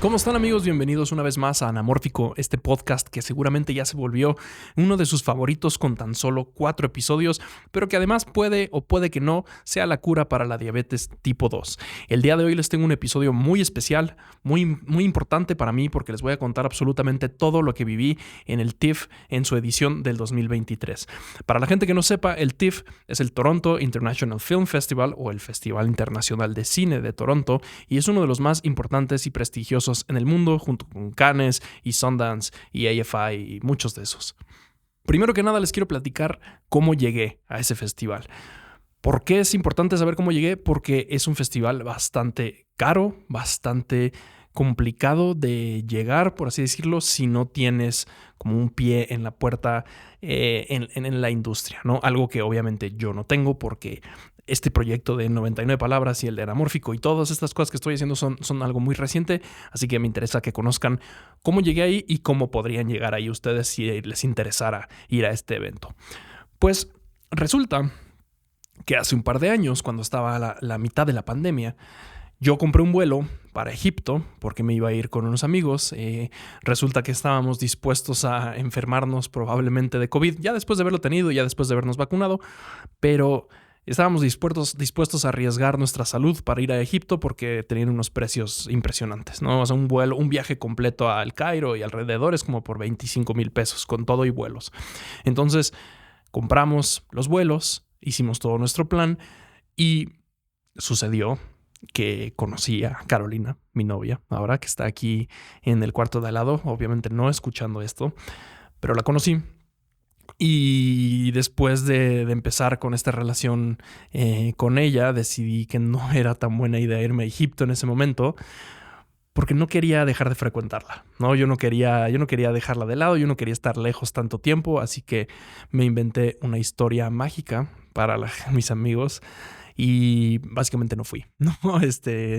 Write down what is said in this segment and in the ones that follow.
¿Cómo están, amigos? Bienvenidos una vez más a Anamórfico, este podcast que seguramente ya se volvió uno de sus favoritos con tan solo 4 episodios, pero que además puede o puede que no sea la cura para la diabetes tipo 2. El día de hoy les tengo un episodio muy especial, muy importante para mí porque les voy a contar absolutamente todo lo que viví en el TIFF en su edición del 2023. Para la gente que no sepa, el TIFF es el Toronto International Film Festival o el Festival Internacional de Cine de Toronto y es uno de los más importantes y prestigiosos en el mundo, junto con Cannes y Sundance y AFI y muchos de esos. Primero que nada les quiero platicar cómo llegué a ese festival. ¿Por qué es importante saber cómo llegué? Porque es un festival bastante caro, bastante complicado de llegar, por así decirlo, si no tienes como un pie en la puerta en la industria, ¿no? Algo que obviamente yo no tengo porque este proyecto de 99 palabras y el de Anamórfico y todas estas cosas que estoy haciendo son algo muy reciente, así que me interesa que conozcan cómo llegué ahí y cómo podrían llegar ahí ustedes si les interesara ir a este evento. Pues resulta que hace un par de años, cuando estaba la mitad de la pandemia, yo compré un vuelo para Egipto porque me iba a ir con unos amigos. Resulta que estábamos dispuestos a enfermarnos probablemente de COVID, ya después de haberlo tenido, ya después de habernos vacunado, pero estábamos dispuestos a arriesgar nuestra salud para ir a Egipto porque tenían unos precios impresionantes, ¿no? O sea, un viaje completo a El Cairo y alrededores como por 25 mil pesos con todo y vuelos. Entonces compramos los vuelos, hicimos todo nuestro plan y sucedió que conocí a Carolina, mi novia, ahora que está aquí en el cuarto de al lado, obviamente no escuchando esto, pero la conocí. Y después de empezar con esta relación con ella, decidí que no era tan buena idea irme a Egipto en ese momento, porque no quería dejar de frecuentarla, ¿no? Yo no quería dejarla de lado, yo no quería estar lejos tanto tiempo, así que me inventé una historia mágica para mis amigos. Y básicamente no fui, ¿no?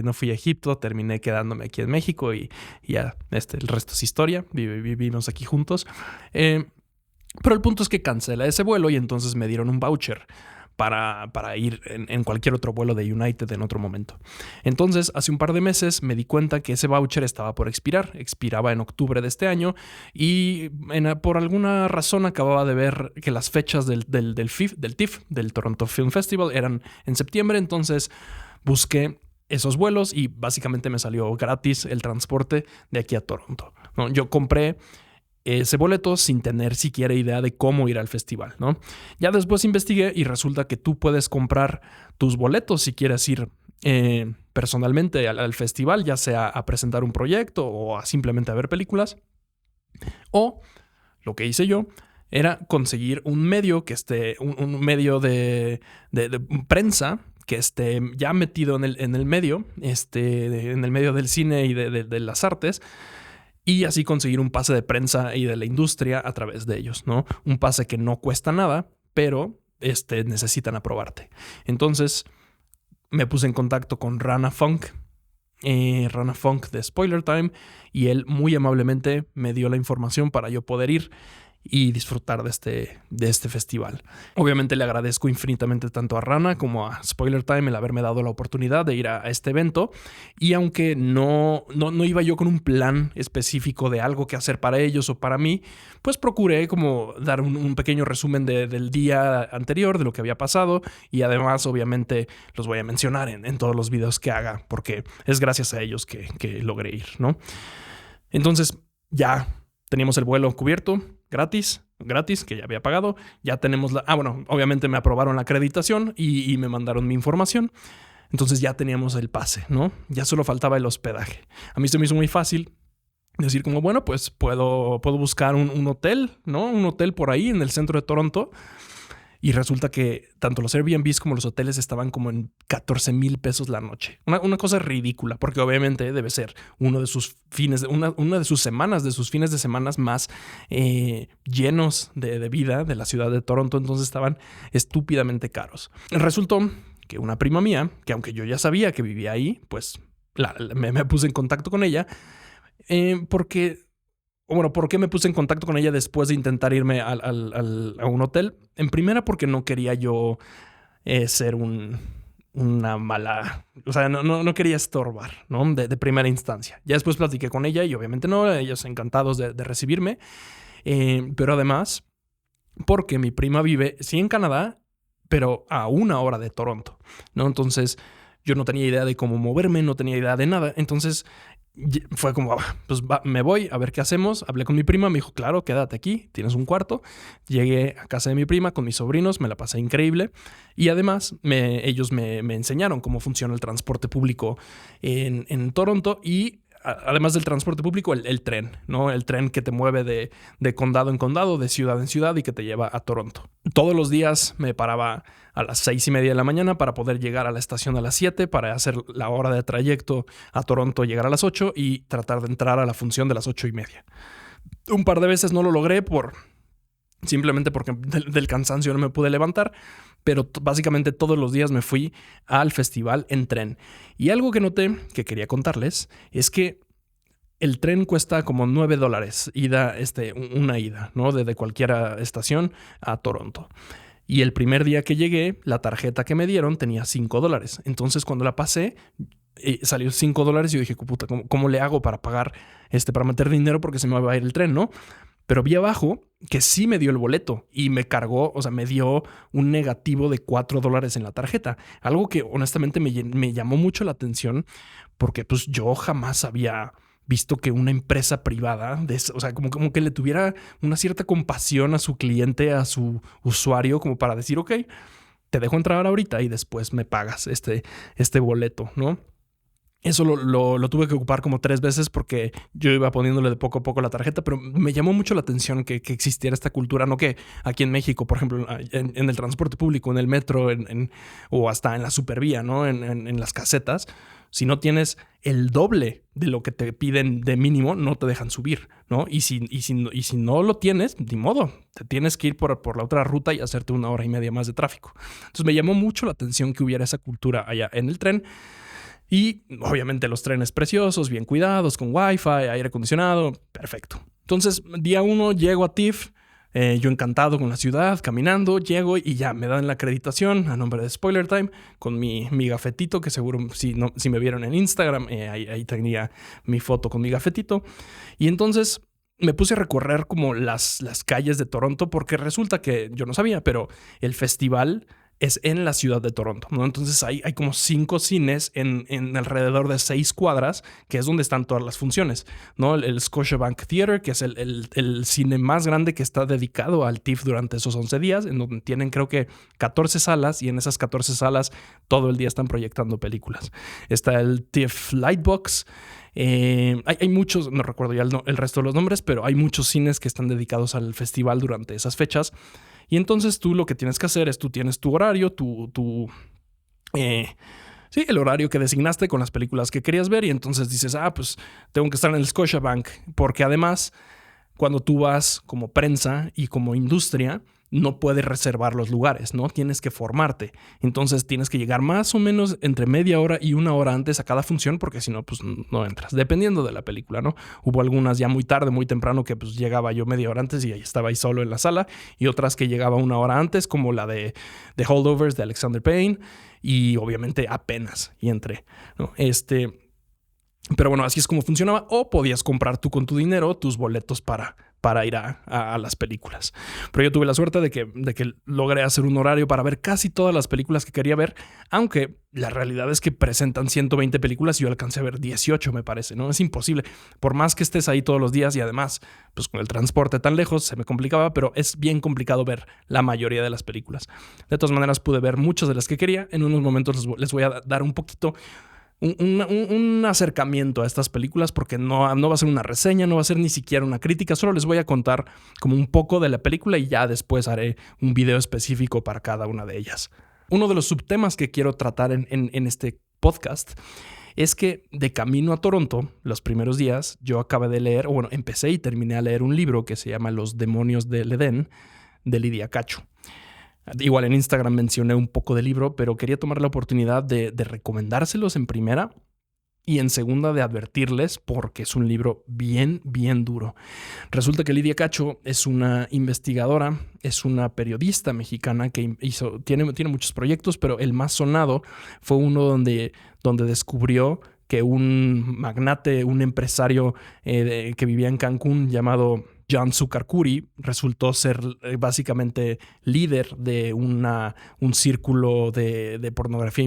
No fui a Egipto, terminé quedándome aquí en México y ya, el resto es historia, vivimos aquí juntos. Pero el punto es que cancelé ese vuelo y entonces me dieron un voucher para ir en cualquier otro vuelo de United en otro momento. Entonces, hace un par de meses me di cuenta que ese voucher estaba por expirar. Expiraba en octubre de este año y por alguna razón acababa de ver que las fechas del TIFF, del Toronto Film Festival, eran en septiembre. Entonces busqué esos vuelos y básicamente me salió gratis el transporte de aquí a Toronto, ¿no? Yo compré ese boleto sin tener siquiera idea de cómo ir al festival, ¿no? Ya después investigué y resulta que tú puedes comprar tus boletos si quieres ir personalmente al festival, ya sea a presentar un proyecto o a simplemente a ver películas. O lo que hice yo era conseguir un medio que esté, un medio de prensa que esté ya metido en el medio, en el medio del cine y de las artes, y así conseguir un pase de prensa y de la industria a través de ellos, ¿no? Un pase que no cuesta nada, pero necesitan aprobarte. Entonces me puse en contacto con Rana Funk de Spoiler Time, y él muy amablemente me dio la información para yo poder ir y disfrutar de este festival. Obviamente le agradezco infinitamente tanto a Rana como a Spoiler Time el haberme dado la oportunidad de ir a este evento, y aunque no iba yo con un plan específico de algo que hacer para ellos o para mí, pues procuré como dar un pequeño resumen del día anterior, de lo que había pasado, y además obviamente los voy a mencionar en todos los videos que haga porque es gracias a ellos que logré ir, ¿no? Entonces ya teníamos el vuelo cubierto, gratis, que ya había pagado. Ya tenemos obviamente me aprobaron la acreditación y me mandaron mi información. Entonces ya teníamos el pase, ¿no? Ya solo faltaba el hospedaje. A mí se me hizo muy fácil decir como, bueno, pues puedo buscar un hotel, ¿no? Un hotel por ahí en el centro de Toronto. Y resulta que tanto los Airbnbs como los hoteles estaban como en 14 mil pesos la noche. Una cosa ridícula, porque obviamente debe ser uno de sus una de sus semanas, de sus fines de semana más llenos de vida de la ciudad de Toronto. Entonces estaban estúpidamente caros. Resultó que una prima mía, que aunque yo ya sabía que vivía ahí, pues me puse en contacto con ella porque... Bueno, ¿por qué me puse en contacto con ella después de intentar irme a un hotel? En primera, porque no quería yo ser un una mala... O sea, no quería estorbar, ¿no? De primera instancia. Ya después platiqué con ella y obviamente no, ellos encantados de recibirme. Pero además, porque mi prima vive, sí, en Canadá, pero a 1 hora de Toronto, ¿no? Entonces yo no tenía idea de cómo moverme, no tenía idea de nada. Entonces fue como, pues me voy a ver qué hacemos. Hablé con mi prima, me dijo, claro, quédate aquí, tienes un cuarto. Llegué a casa de mi prima con mis sobrinos, me la pasé increíble. Y además ellos me enseñaron cómo funciona el transporte público en Toronto y... Además del transporte público, el tren, ¿no? El tren que te mueve de condado en condado, de ciudad en ciudad y que te lleva a Toronto. Todos los días me paraba a las 6:30 de la mañana para poder llegar a la estación a las 7, para hacer la hora de trayecto a Toronto, llegar a las 8 y tratar de entrar a la función de las 8:30. Un par de veces no lo logré simplemente porque del cansancio no me pude levantar, pero básicamente todos los días me fui al festival en tren. Y algo que noté que quería contarles es que el tren cuesta como $9 una ida, ¿no? Desde cualquier estación a Toronto. Y el primer día que llegué, la tarjeta que me dieron tenía $5. Entonces cuando la pasé, salió $5 y yo dije, puta, ¿cómo le hago para pagar para meter dinero porque se me va a ir el tren, ¿no? Pero vi abajo que sí me dio el boleto y me cargó, o sea, me dio un negativo de $4 en la tarjeta. Algo que honestamente me llamó mucho la atención porque pues yo jamás había visto que una empresa privada, o sea, como que le tuviera una cierta compasión a su cliente, a su usuario, como para decir, ok, te dejo entrar ahorita y después me pagas este boleto, ¿no? Eso lo tuve que ocupar como 3 veces porque yo iba poniéndole de poco a poco la tarjeta, pero me llamó mucho la atención que existiera esta cultura, no que aquí en México, por ejemplo, en el transporte público, en el metro o hasta en la supervía, ¿no? En las casetas, si no tienes el doble de lo que te piden de mínimo, no te dejan subir, ¿no? Y si no lo tienes, ni modo, te tienes que ir por la otra ruta y hacerte 1 hora y media más de tráfico. Entonces me llamó mucho la atención que hubiera esa cultura allá en el tren. Y obviamente los trenes preciosos, bien cuidados, con wifi, aire acondicionado, perfecto. Entonces, día 1 llego a TIFF, yo encantado con la ciudad, caminando, llego y ya me dan la acreditación a nombre de Spoiler Time con mi gafetito, que seguro si me vieron en Instagram, ahí tenía mi foto con mi gafetito. Y entonces me puse a recorrer como las calles de Toronto porque resulta que yo no sabía, pero el festival es en la ciudad de Toronto, ¿no? Entonces hay como 5 cines en alrededor de 6 cuadras, que es donde están todas las funciones, ¿no? El Scotiabank Theatre, que es el cine más grande que está dedicado al TIFF durante esos 11 días, en donde tienen creo que 14 salas y en esas 14 salas todo el día están proyectando películas. Está el TIFF Lightbox. Hay muchos, no recuerdo ya el resto de los nombres, pero hay muchos cines que están dedicados al festival durante esas fechas. Y entonces tú lo que tienes que hacer es tú tienes tu horario, el horario que designaste con las películas que querías ver y entonces dices, pues tengo que estar en el Scotiabank porque además cuando tú vas como prensa y como industria no puedes reservar los lugares, ¿no? Tienes que formarte. Entonces tienes que llegar más o menos entre media hora y 1 hora antes a cada función porque si no, pues no entras. Dependiendo de la película, ¿no? Hubo algunas ya muy tarde, muy temprano que pues llegaba yo media hora antes y ahí estaba ahí solo en la sala y otras que llegaba 1 hora antes como la de Holdovers de Alexander Payne y obviamente apenas y entré, ¿no? Pero bueno, así es como funcionaba. O podías comprar tú con tu dinero tus boletos para ir a las películas. Pero yo tuve la suerte de que logré hacer un horario para ver casi todas las películas que quería ver, aunque la realidad es que presentan 120 películas y yo alcancé a ver 18, me parece, ¿no? Es imposible. Por más que estés ahí todos los días y además, pues con el transporte tan lejos se me complicaba, pero es bien complicado ver la mayoría de las películas. De todas maneras, pude ver muchas de las que quería. En unos momentos les voy a dar un poquito un acercamiento a estas películas porque no va a ser una reseña, no va a ser ni siquiera una crítica, solo les voy a contar como un poco de la película y ya después haré un video específico para cada una de ellas. Uno de los subtemas que quiero tratar en este podcast es que de camino a Toronto, los primeros días, yo acabé de leer, empecé y terminé a leer un libro que se llama Los demonios del Edén, de Lidia Cacho. Igual en Instagram mencioné un poco del libro, pero quería tomar la oportunidad de recomendárselos en primera y en segunda de advertirles porque es un libro bien, bien duro. Resulta que Lidia Cacho es una investigadora, es una periodista mexicana que tiene muchos proyectos, pero el más sonado fue uno donde descubrió que un magnate, un empresario que vivía en Cancún llamado Jan Succarcuri resultó ser básicamente líder de un círculo de pornografía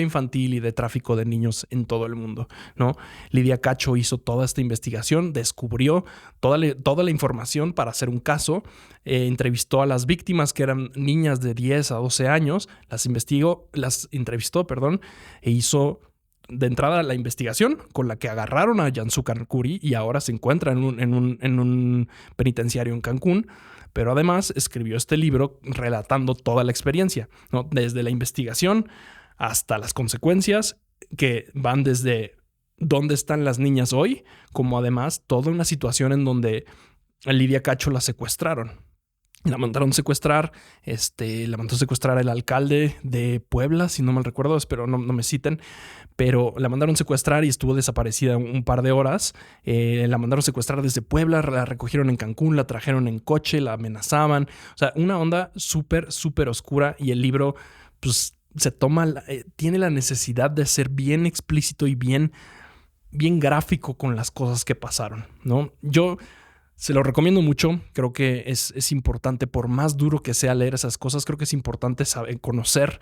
infantil y de tráfico de niños en todo el mundo, ¿no? Lidia Cacho hizo toda esta investigación, descubrió toda la información para hacer un caso, entrevistó a las víctimas, que eran niñas de 10 a 12 años, las entrevistó, e hizo de entrada la investigación con la que agarraron a Jan Succarcuri y ahora se encuentra en un penitenciario en Cancún, pero además escribió este libro relatando toda la experiencia, ¿no? Desde la investigación hasta las consecuencias, que van desde dónde están las niñas hoy, como además toda una situación en donde a Lidia Cacho la secuestraron. La mandaron secuestrar, la mandó secuestrar el alcalde de Puebla, si no mal recuerdo, espero no me citen, pero la mandaron secuestrar y estuvo desaparecida un par de horas. La mandaron secuestrar desde Puebla, la recogieron en Cancún, la trajeron en coche, la amenazaban. O sea, una onda súper, súper oscura, y el libro, pues, tiene la necesidad de ser bien explícito y bien, bien gráfico con las cosas que pasaron, ¿no? Yo se lo recomiendo mucho. Creo que es importante, por más duro que sea leer esas cosas, creo que es importante conocer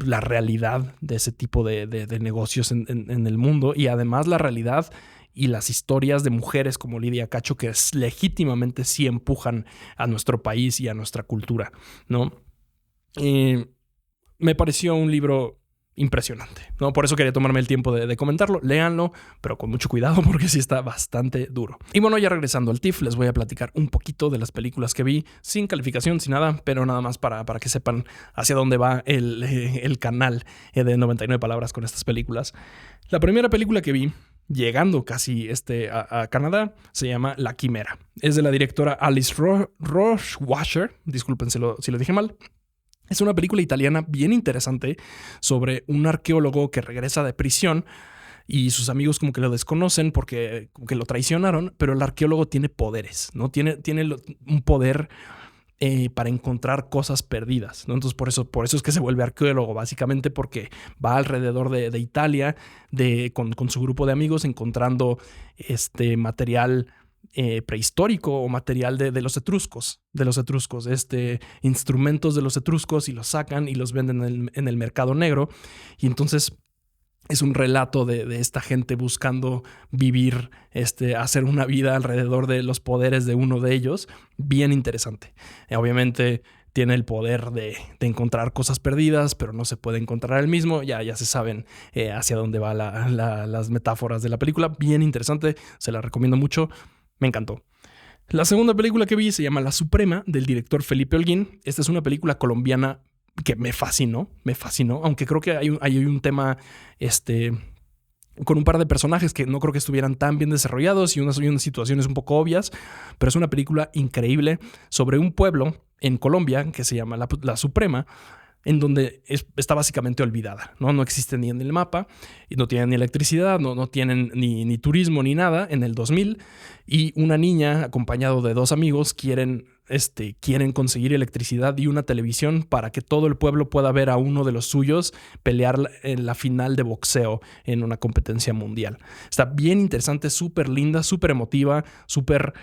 la realidad de ese tipo de negocios en el mundo, y además la realidad y las historias de mujeres como Lidia Cacho, que legítimamente sí empujan a nuestro país y a nuestra cultura, ¿no? Me pareció un libro impresionante, ¿no? Por eso quería tomarme el tiempo de comentarlo. Léanlo, pero con mucho cuidado porque sí está bastante duro. Y bueno, ya regresando al TIFF, les voy a platicar un poquito de las películas que vi, sin calificación, sin nada, pero nada más para que sepan hacia dónde va el canal de 99 palabras con estas películas. La primera película que vi, llegando casi a Canadá, se llama La Quimera. Es de la directora Alice Rohrwacher, disculpen si lo dije mal. Es una película italiana bien interesante sobre un arqueólogo que regresa de prisión y sus amigos como que lo desconocen porque como que lo traicionaron, pero el arqueólogo tiene poderes, ¿no? Tiene un poder para encontrar cosas perdidas, ¿no? Entonces por eso es que se vuelve arqueólogo, básicamente porque va alrededor de Italia con su grupo de amigos encontrando material prehistórico o material de los etruscos, instrumentos de los etruscos, y los sacan y los venden en el mercado negro. Y entonces es un relato de esta gente buscando vivir, hacer una vida alrededor de los poderes de uno de ellos. Bien interesante. Obviamente tiene el poder de encontrar cosas perdidas, pero no se puede encontrar el mismo. Ya se saben hacia dónde va las metáforas de la película. Bien interesante, se la recomiendo mucho. Me encantó. La segunda película que vi se llama La Suprema, del director Felipe Holguín. Esta es una película colombiana que me fascinó, aunque creo que hay un tema con un par de personajes que no creo que estuvieran tan bien desarrollados y unas situaciones un poco obvias, pero es una película increíble sobre un pueblo en Colombia que se llama La Suprema, en donde está básicamente olvidada, ¿no? No existe ni en el mapa, y no tienen ni electricidad, no tienen ni turismo ni nada en el 2000, y una niña acompañado de dos amigos quieren conseguir electricidad y una televisión para que todo el pueblo pueda ver a uno de los suyos pelear en la final de boxeo en una competencia mundial. Está bien interesante, súper linda, súper emotiva, súper...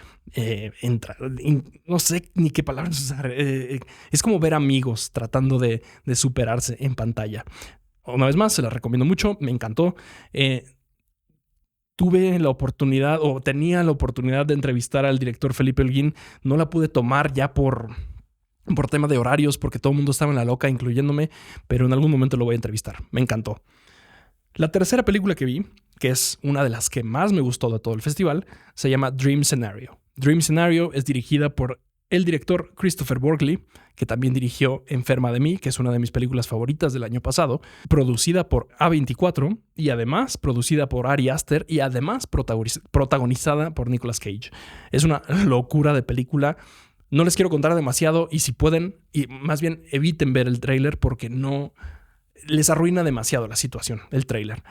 no sé ni qué palabras usar. Es como ver amigos tratando de superarse en pantalla. Una vez más, se la recomiendo mucho, me encantó. Tenía la oportunidad de entrevistar al director Felipe Holguín. No la pude tomar ya por tema de horarios, porque todo el mundo estaba en la loca, incluyéndome, pero en algún momento lo voy a entrevistar. Me encantó. La tercera película que vi, que es una de las que más me gustó de todo el festival, se llama Dream Scenario. Dream Scenario es dirigida por el director Christopher Borgli, que también dirigió Enferma de mí, que es una de mis películas favoritas del año pasado, producida por A24 y además producida por Ari Aster y además protagonizada por Nicolas Cage. Es una locura de película. No les quiero contar demasiado, y si pueden, y más bien eviten ver el tráiler porque no les arruina demasiado la situación, el tráiler.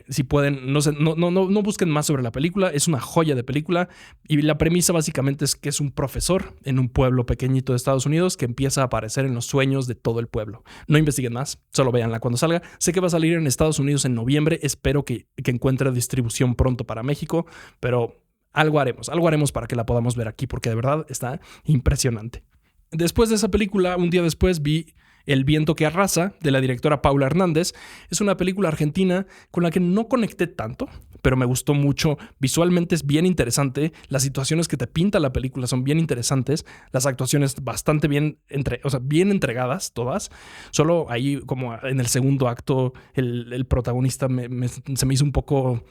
Si pueden, no busquen más sobre la película. Es una joya de película y la premisa básicamente es que es un profesor en un pueblo pequeñito de Estados Unidos que empieza a aparecer en los sueños de todo el pueblo. No investiguen más, solo véanla cuando salga. Sé que va a salir en Estados Unidos en noviembre. Espero que encuentre distribución pronto para México, pero algo haremos para que la podamos ver aquí porque de verdad está impresionante. Después de esa película, un día después vi El viento que arrasa, de la directora Paula Hernández. Es una película argentina con la que no conecté tanto, pero me gustó mucho. Visualmente es bien interesante. Las situaciones que te pinta la película son bien interesantes. Las actuaciones bastante bien, bien entregadas todas. Solo ahí, como en el segundo acto, el protagonista se me hizo un poco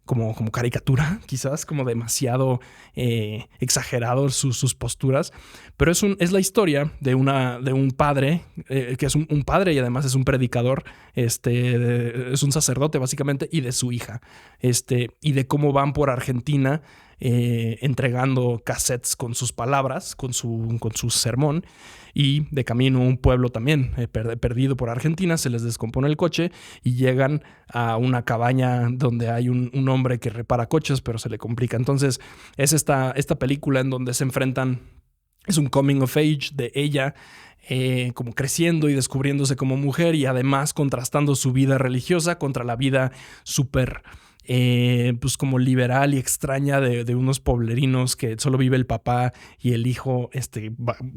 como caricatura, quizás, como demasiado exagerado sus posturas. Pero es la historia de un padre, que es un padre y además es un predicador, es un sacerdote básicamente, y de su hija, y de cómo van por Argentina entregando cassettes con sus palabras, con su sermón, y de camino a un pueblo también perdido por Argentina, se les descompone el coche y llegan a una cabaña donde hay un hombre que repara coches, pero se le complica. Entonces es esta película en donde se enfrentan, es un coming of age de ella, como creciendo y descubriéndose como mujer y además contrastando su vida religiosa contra la vida súper pues como liberal y extraña de unos pueblerinos que solo vive el papá y el hijo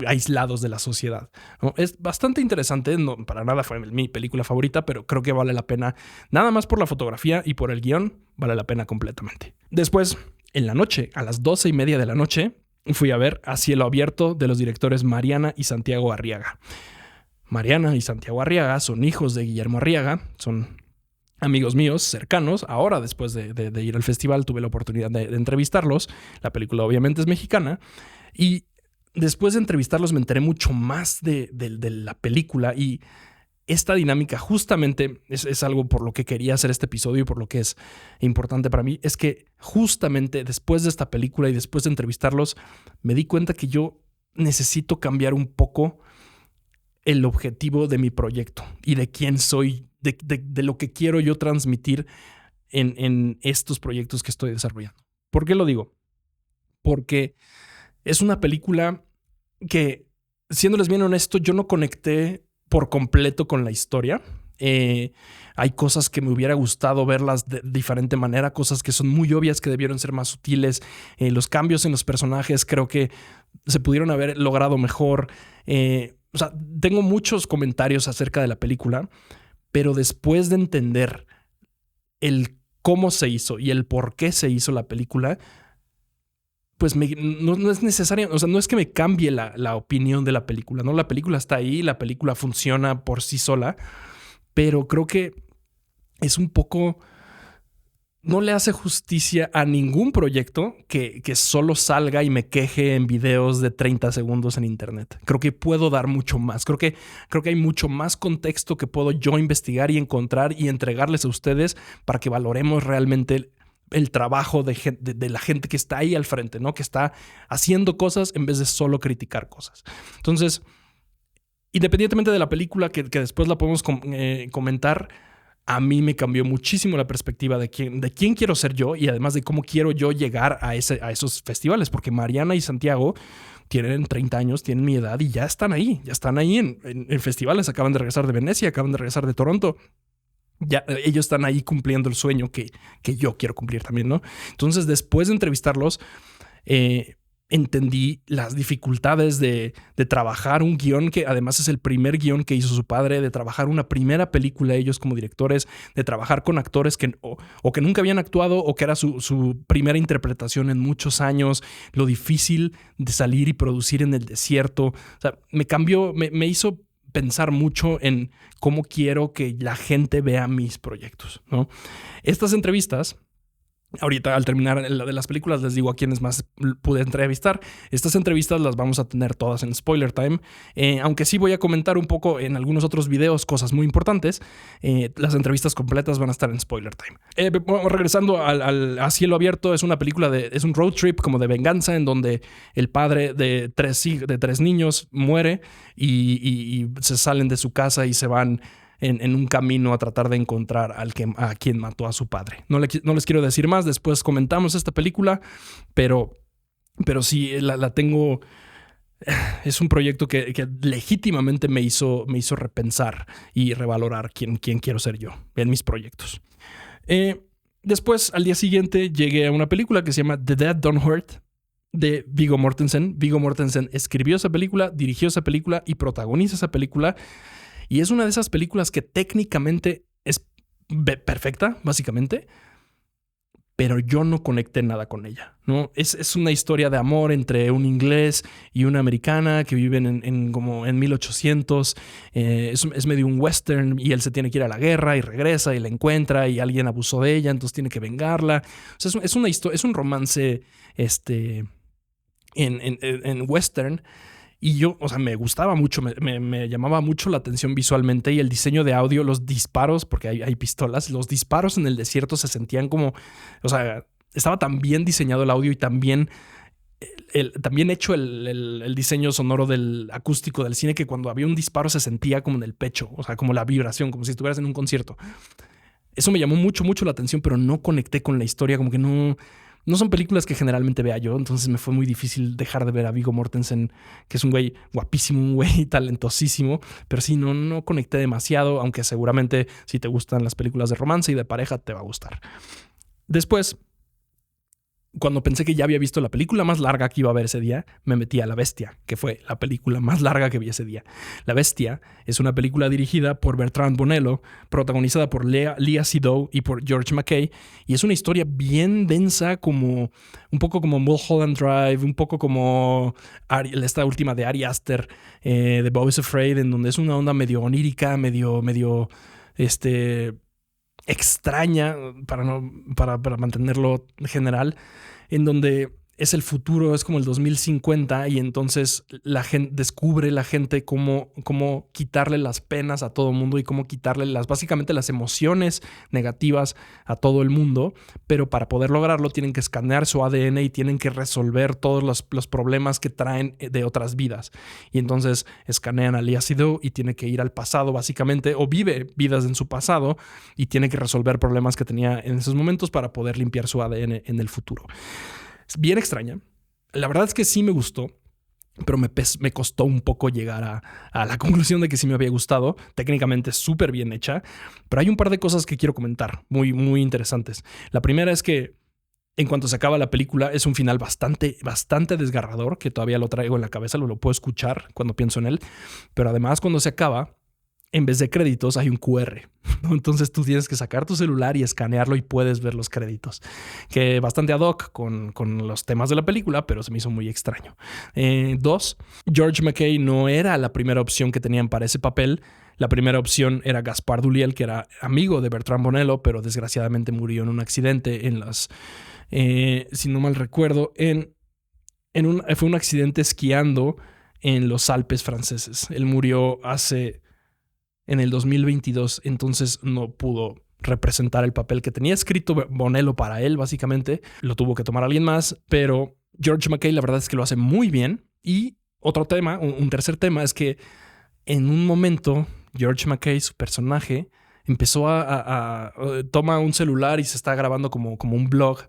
aislados de la sociedad, ¿no? Es bastante interesante, no, para nada fue mi película favorita, pero creo que vale la pena, nada más por la fotografía y por el guión, vale la pena completamente. Después, en la noche, a las 12:30 de la noche, fui a ver A cielo abierto, de los directores Mariana y Santiago Arriaga. Mariana y Santiago Arriaga son hijos de Guillermo Arriaga, son amigos míos cercanos. Ahora, después de ir al festival, tuve la oportunidad de entrevistarlos. La película obviamente es mexicana. Y después de entrevistarlos me enteré mucho más de la película. Y esta dinámica justamente es algo por lo que quería hacer este episodio y por lo que es importante para mí. Es que justamente después de esta película y después de entrevistarlos, me di cuenta que yo necesito cambiar un poco el objetivo de mi proyecto y de quién soy, de lo que quiero yo transmitir en estos proyectos que estoy desarrollando. ¿Por qué lo digo? Porque es una película que, siéndoles bien honesto, yo no conecté por completo con la historia. Hay cosas que me hubiera gustado verlas de diferente manera, cosas que son muy obvias que debieron ser más sutiles. Los cambios en los personajes creo que se pudieron haber logrado mejor. Tengo muchos comentarios acerca de la película, pero después de entender el cómo se hizo y el por qué se hizo la película, pues no es necesario, no es que me cambie la opinión de la película, ¿no? La película está ahí, la película funciona por sí sola, pero creo que es un poco... No le hace justicia a ningún proyecto que solo salga y me queje en videos de 30 segundos en internet. Creo que puedo dar mucho más. Creo que hay mucho más contexto que puedo yo investigar y encontrar y entregarles a ustedes para que valoremos realmente el trabajo de la gente que está ahí al frente, ¿no? Que está haciendo cosas en vez de solo criticar cosas. Entonces, independientemente de la película, que después la podemos comentar, a mí me cambió muchísimo la perspectiva de quién quiero ser yo y además de cómo quiero yo llegar a esos festivales, porque Mariana y Santiago tienen 30 años, tienen mi edad y ya están ahí en festivales, acaban de regresar de Venecia, acaban de regresar de Toronto. Ya, ellos están ahí cumpliendo el sueño que yo quiero cumplir también, ¿no? Entonces, después de entrevistarlos, entendí las dificultades de trabajar un guión que además es el primer guión que hizo su padre, de trabajar una primera película ellos como directores, de trabajar con actores que o que nunca habían actuado o que era su primera interpretación en muchos años, lo difícil de salir y producir en el desierto. O sea, me cambió, me hizo pensar mucho en cómo quiero que la gente vea mis proyectos, ¿no? Estas entrevistas, ahorita al terminar de las películas les digo a quienes más pude entrevistar. Estas entrevistas las vamos a tener todas en Spoiler Time, aunque sí voy a comentar un poco en algunos otros videos cosas muy importantes. Las entrevistas completas van a estar en Spoiler Time. Regresando a Cielo Abierto, es una película es un road trip como de venganza en donde el padre de tres niños muere y se salen de su casa y se van en un camino a tratar de encontrar a quien mató a su padre. No les quiero decir más, después comentamos esta película, pero sí, la tengo. Es un proyecto que legítimamente me hizo repensar y revalorar quién quiero ser yo en mis proyectos. Después, al día siguiente, llegué a una película que se llama The Dead Don't Hurt, de Viggo Mortensen. Viggo Mortensen escribió esa película, dirigió esa película y protagoniza esa película. Y es una de esas películas que técnicamente es perfecta, básicamente, pero yo no conecté nada con ella, ¿no? Es una historia de amor entre un inglés y una americana que viven como en 1800. Es medio un western y él se tiene que ir a la guerra y regresa y la encuentra y alguien abusó de ella, entonces tiene que vengarla. O sea, es una historia, es un romance en western. Y yo, o sea, me gustaba mucho, me llamaba mucho la atención visualmente y el diseño de audio, los disparos, porque hay pistolas, los disparos en el desierto se sentían como, o sea, estaba tan bien diseñado el audio y también hecho el diseño sonoro del acústico del cine que cuando había un disparo se sentía como en el pecho, o sea, como la vibración, como si estuvieras en un concierto. Eso me llamó mucho, mucho la atención, pero no conecté con la historia, como que no son películas que generalmente vea yo, entonces me fue muy difícil dejar de ver a Viggo Mortensen, que es un güey guapísimo, un güey talentosísimo, pero sí, no conecté demasiado, aunque seguramente si te gustan las películas de romance y de pareja te va a gustar. Después, cuando pensé que ya había visto la película más larga que iba a ver ese día, me metí a La Bestia, que fue la película más larga que vi ese día. La Bestia es una película dirigida por Bertrand Bonello, protagonizada por Léa Seydoux y por George McKay, y es una historia bien densa, como un poco como Mulholland Drive, un poco como esta última de Ari Aster, de Beau is Afraid, en donde es una onda medio onírica, medio extraña, para mantenerlo general, en donde es el futuro, es como el 2050 y entonces descubre la gente cómo quitarle las penas a todo el mundo y cómo quitarle básicamente las emociones negativas a todo el mundo, pero para poder lograrlo tienen que escanear su ADN y tienen que resolver todos los problemas que traen de otras vidas. Y entonces escanean a Léa Seydoux y tiene que ir al pasado básicamente, o vive vidas en su pasado y tiene que resolver problemas que tenía en esos momentos para poder limpiar su ADN en el futuro. Es bien extraña. La verdad es que sí me gustó, pero me costó un poco llegar a la conclusión de que sí me había gustado. Técnicamente súper bien hecha, pero hay un par de cosas que quiero comentar muy, muy interesantes. La primera es que en cuanto se acaba la película es un final bastante, bastante desgarrador, que todavía lo traigo en la cabeza, lo puedo escuchar cuando pienso en él, pero además cuando se acaba, en vez de créditos hay un QR, ¿no? Entonces tú tienes que sacar tu celular y escanearlo y puedes ver los créditos, que bastante ad hoc con los temas de la película, pero se me hizo muy extraño. 2, George McKay no era la primera opción que tenían para ese papel. La primera opción era Gaspard Ulliel, que era amigo de Bertrand Bonello, pero desgraciadamente murió en un accidente si no mal recuerdo, fue un accidente esquiando en los Alpes franceses. Él murió en el 2022, entonces no pudo representar el papel que tenía escrito Bonello para él, básicamente. Lo tuvo que tomar alguien más, pero George McKay la verdad es que lo hace muy bien. Y otro tema, un tercer tema, es que en un momento George McKay, su personaje, empezó toma un celular y se está grabando como un blog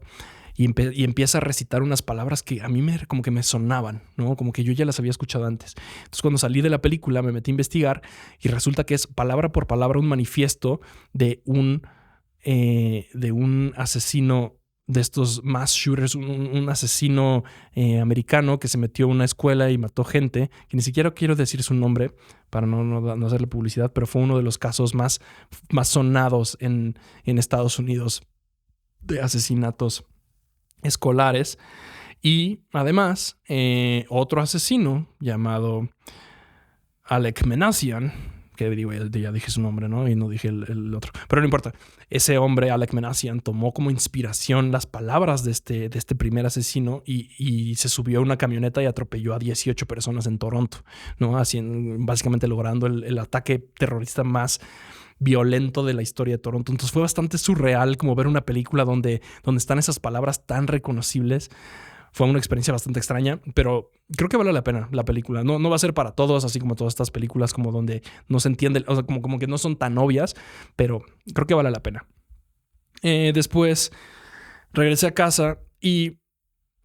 y empieza a recitar unas palabras que a mí como que me sonaban, ¿no? Como que yo ya las había escuchado antes. Entonces cuando salí de la película me metí a investigar y resulta que es palabra por palabra un manifiesto de un asesino de estos mass shooters, un asesino americano que se metió a una escuela y mató gente, que ni siquiera quiero decir su nombre para no hacerle publicidad, pero fue uno de los casos más sonados en Estados Unidos de asesinatos escolares. Y además otro asesino llamado Alec Minassian, que digo, ya dije su nombre, ¿no? Y no dije el otro, pero no importa. Ese hombre, Alec Minassian, tomó como inspiración las palabras de este primer asesino y se subió a una camioneta y atropelló a 18 personas en Toronto, ¿no? Así, básicamente logrando el ataque terrorista más violento de la historia de Toronto. Entonces fue bastante surreal como ver una película donde están esas palabras tan reconocibles. Fue una experiencia bastante extraña, pero creo que vale la pena la película. No va a ser para todos, así como todas estas películas como donde no se entiende, o sea, como que no son tan obvias, pero creo que vale la pena. Después regresé a casa y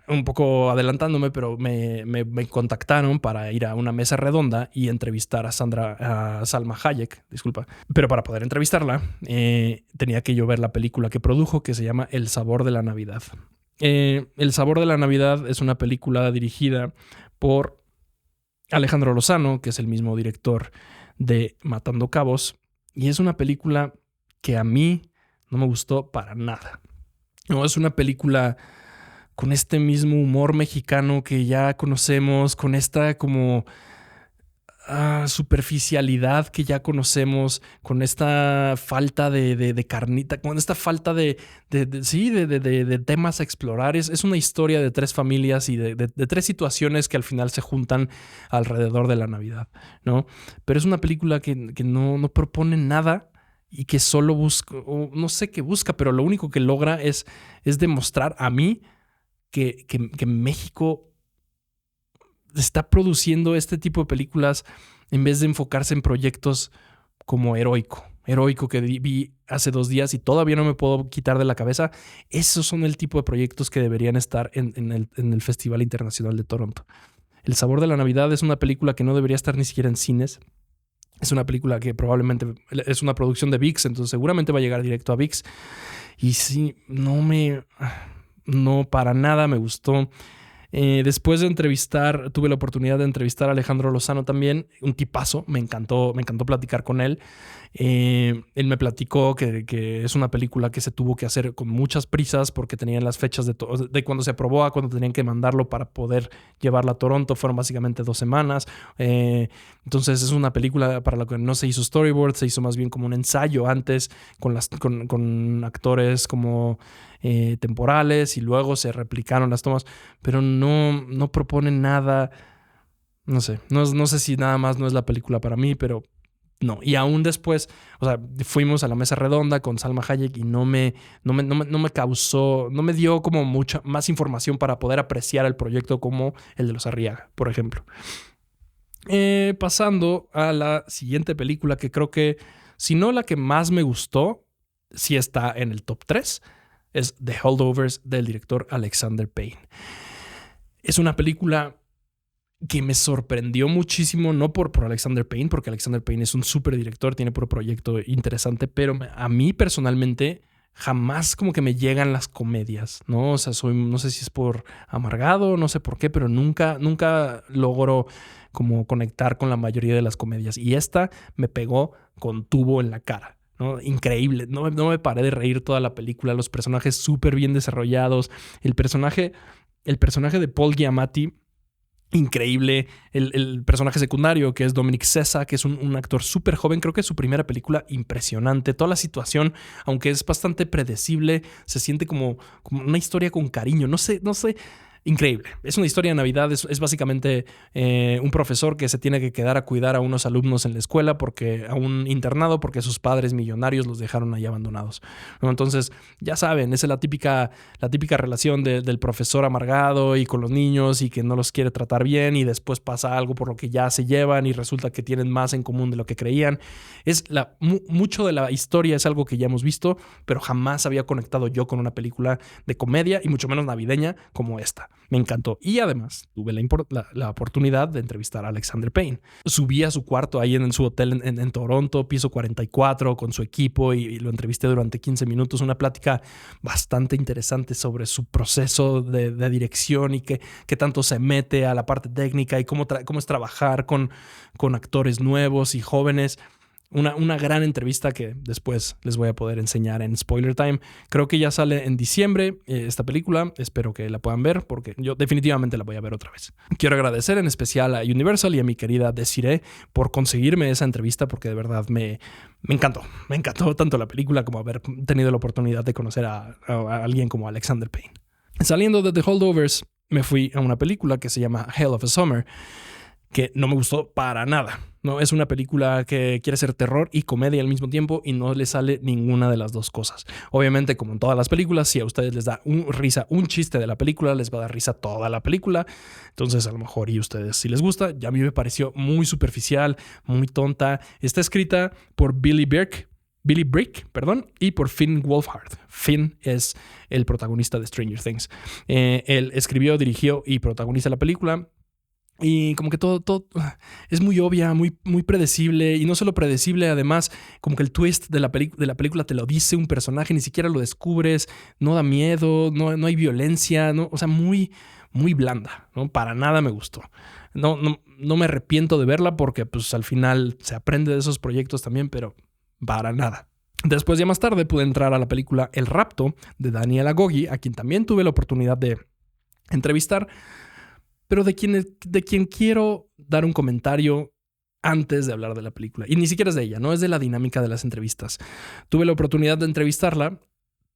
un poco adelantándome, pero me contactaron para ir a una mesa redonda y entrevistar a Salma Hayek, disculpa. Pero para poder entrevistarla, tenía que yo ver la película que produjo, que se llama El sabor de la Navidad. El sabor de la Navidad es una película dirigida por Alejandro Lozano, que es el mismo director de Matando Cabos, y es una película que a mí no me gustó para nada. No, es una película con este mismo humor mexicano que ya conocemos, con esta como superficialidad que ya conocemos, con esta falta de carnita, con esta falta de temas a explorar. Es una historia de 3 familias y de 3 situaciones que al final se juntan alrededor de la Navidad, ¿no? Pero es una película que no propone nada y que solo busca, o no sé qué busca, pero lo único que logra es demostrar a mí que México está produciendo este tipo de películas en vez de enfocarse en proyectos como Heroico que vi hace 2 días y todavía no me puedo quitar de la cabeza. Esos son el tipo de proyectos que deberían estar en el Festival Internacional de Toronto. El sabor de la Navidad es una película que no debería estar ni siquiera en cines. Es una película que probablemente es una producción de VIX, entonces seguramente va a llegar directo a VIX. Y sí, no para nada me gustó. Después de tuve la oportunidad de entrevistar a Alejandro Lozano también, un tipazo, me encantó platicar con él. Él me platicó que es una película que se tuvo que hacer con muchas prisas porque tenían las fechas de cuando se aprobó a cuando tenían que mandarlo para poder llevarla a Toronto. Fueron básicamente 2 semanas. Entonces es una película para la que no se hizo storyboard, se hizo más bien como un ensayo antes con actores como temporales y luego se replicaron las tomas, pero no proponen nada. No sé, no sé si nada más no es la película para mí, pero no. Y aún después, o sea, fuimos a la mesa redonda con Salma Hayek y no me dio como mucha más información para poder apreciar el proyecto como el de los Arriaga, por ejemplo. Pasando a la siguiente película, que creo que, si no la que más me gustó, sí está en el top 3, es The Holdovers del director Alexander Payne. Es una película que me sorprendió muchísimo, no por Alexander Payne, porque Alexander Payne es un súper director, tiene por proyecto interesante, pero a mí personalmente jamás como que me llegan las comedias, ¿no? O sea, no sé si es por amargado, no sé por qué, pero nunca logro como conectar con la mayoría de las comedias. Y esta me pegó con tubo en la cara, ¿no? Increíble, no me paré de reír toda la película, los personajes súper bien desarrollados, el personaje de Paul Giamatti, increíble, el personaje secundario que es Dominic Sessa, que es un actor súper joven, creo que es su primera película, impresionante, toda la situación, aunque es bastante predecible, se siente como una historia con cariño, no sé, increíble. Es una historia de Navidad, es básicamente un profesor que se tiene que quedar a cuidar a unos alumnos en la escuela a un internado porque sus padres millonarios los dejaron ahí abandonados, ¿no? Entonces, ya saben, esa es la típica relación del profesor amargado y con los niños y que no los quiere tratar bien y después pasa algo por lo que ya se llevan y resulta que tienen más en común de lo que creían. Mucho de la historia es algo que ya hemos visto, pero jamás había conectado yo con una película de comedia y mucho menos navideña como esta. Me encantó. Y además tuve la oportunidad de entrevistar a Alexander Payne. Subí a su cuarto ahí en su hotel en Toronto, piso 44, con su equipo y lo entrevisté durante 15 minutos. Una plática bastante interesante sobre su proceso de dirección y qué tanto se mete a la parte técnica y cómo es trabajar con actores nuevos y jóvenes. Una gran entrevista que después les voy a poder enseñar en Spoiler Time. Creo que ya sale en diciembre esta película. Espero que la puedan ver porque yo definitivamente la voy a ver otra vez. Quiero agradecer en especial a Universal y a mi querida Desiree por conseguirme esa entrevista porque de verdad me encantó. Me encantó tanto la película como haber tenido la oportunidad de conocer a alguien como Alexander Payne. Saliendo de The Holdovers, me fui a una película que se llama Hell of a Summer, que no me gustó para nada. No, es una película que quiere ser terror y comedia al mismo tiempo y no le sale ninguna de las dos cosas. Obviamente, como en todas las películas, si a ustedes les da risa un chiste de la película, les va a dar risa toda la película. Entonces, a lo mejor y a ustedes si les gusta. Ya a mí me pareció muy superficial, muy tonta. Está escrita por Billy Brick, y por Finn Wolfhard. Finn es el protagonista de Stranger Things. Él escribió, dirigió y protagoniza la película. Y como que todo es muy obvia, muy predecible. Y no solo predecible, además, como que el twist de la película te lo dice un personaje, ni siquiera lo descubres, no da miedo, no hay violencia, ¿no? O sea, muy blanda, ¿no? Para nada me gustó. No me arrepiento de verla porque pues al final se aprende de esos proyectos también, pero para nada. Después, ya más tarde, pude entrar a la película El Rapto de Daniela Goggi, a quien también tuve la oportunidad de entrevistar, pero de quien quiero dar un comentario antes de hablar de la película. Y ni siquiera es de ella, no es de la dinámica de las entrevistas. Tuve la oportunidad de entrevistarla,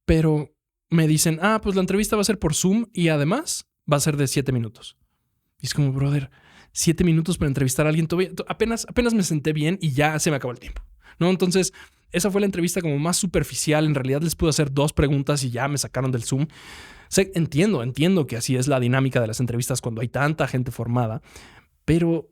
pero me dicen, pues la entrevista va a ser por Zoom y además va a ser de 7 minutos. Y es como, brother, 7 minutos para entrevistar a alguien. Apenas me senté bien y ya se me acabó el tiempo, ¿no? Entonces, esa fue la entrevista como más superficial. En realidad les pude hacer 2 preguntas y ya me sacaron del Zoom. Entiendo que así es la dinámica de las entrevistas cuando hay tanta gente formada, pero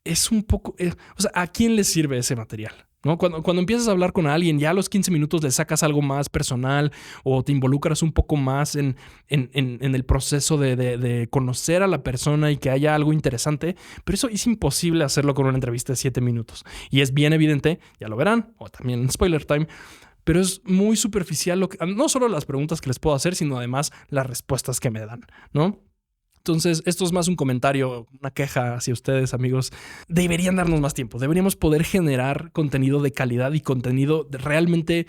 es un poco... o sea, ¿a quién le sirve ese material? ¿No? Cuando empiezas a hablar con alguien, ya a los 15 minutos le sacas algo más personal o te involucras un poco más en el proceso de conocer a la persona y que haya algo interesante, pero eso es imposible hacerlo con una entrevista de 7 minutos. Y es bien evidente, ya lo verán, o también en spoiler time, pero es muy superficial no solo las preguntas que les puedo hacer, sino además las respuestas que me dan, ¿no? Entonces, esto es más un comentario, una queja hacia ustedes, amigos. Deberían darnos más tiempo. Deberíamos poder generar contenido de calidad y contenido realmente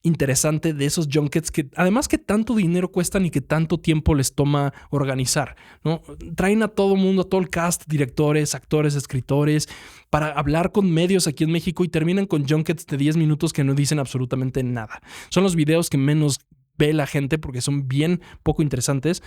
interesante de esos junkets que además que tanto dinero cuestan y que tanto tiempo les toma organizar, ¿no? Traen a todo mundo, a todo el cast, directores, actores, escritores, para hablar con medios aquí en México y terminan con junkets de 10 minutos que no dicen absolutamente nada. Son los videos que menos ve la gente porque son bien poco interesantes.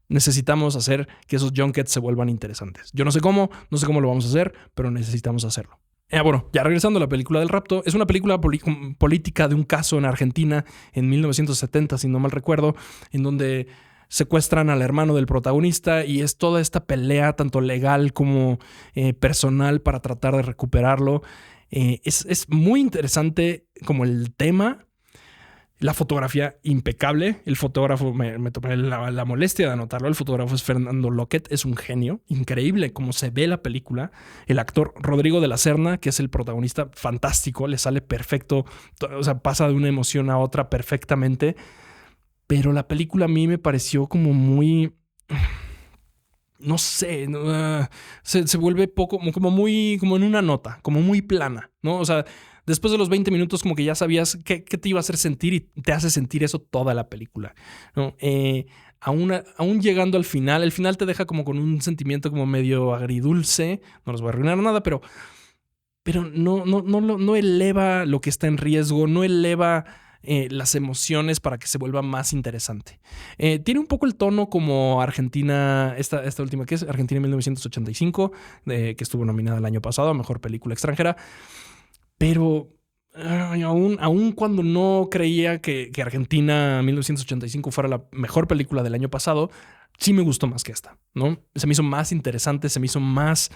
Necesitamos hacer que esos junkets se vuelvan interesantes. Yo no sé cómo lo vamos a hacer, pero necesitamos hacerlo. Bueno, ya regresando a la película del rapto, es una película política de un caso en Argentina en 1970, si no mal recuerdo, en donde secuestran al hermano del protagonista y es toda esta pelea tanto legal como personal para tratar de recuperarlo. Es muy interesante como el tema. La fotografía impecable. El fotógrafo, me tomé la molestia de anotarlo. El fotógrafo es Fernando Lockett. Es un genio. Increíble cómo se ve la película. El actor Rodrigo de la Serna, que es el protagonista, fantástico. Le sale perfecto. O sea, pasa de una emoción a otra perfectamente. Pero la película a mí me pareció como muy... No sé, se vuelve poco, como muy, como en una nota, como muy plana, ¿no? O sea, después de los 20 minutos como que ya sabías qué te iba a hacer sentir y te hace sentir eso toda la película, ¿no? Aún llegando al final, el final te deja como con un sentimiento como medio agridulce, no les voy a arruinar nada, pero no eleva lo que está en riesgo, no eleva... las emociones para que se vuelva más interesante. Tiene un poco el tono como Argentina, esta última que es Argentina 1985, que estuvo nominada el año pasado a Mejor Película Extranjera, pero aún cuando no creía que Argentina 1985 fuera la mejor película del año pasado, sí me gustó más que esta, ¿no? Se me hizo más interesante, se me hizo más...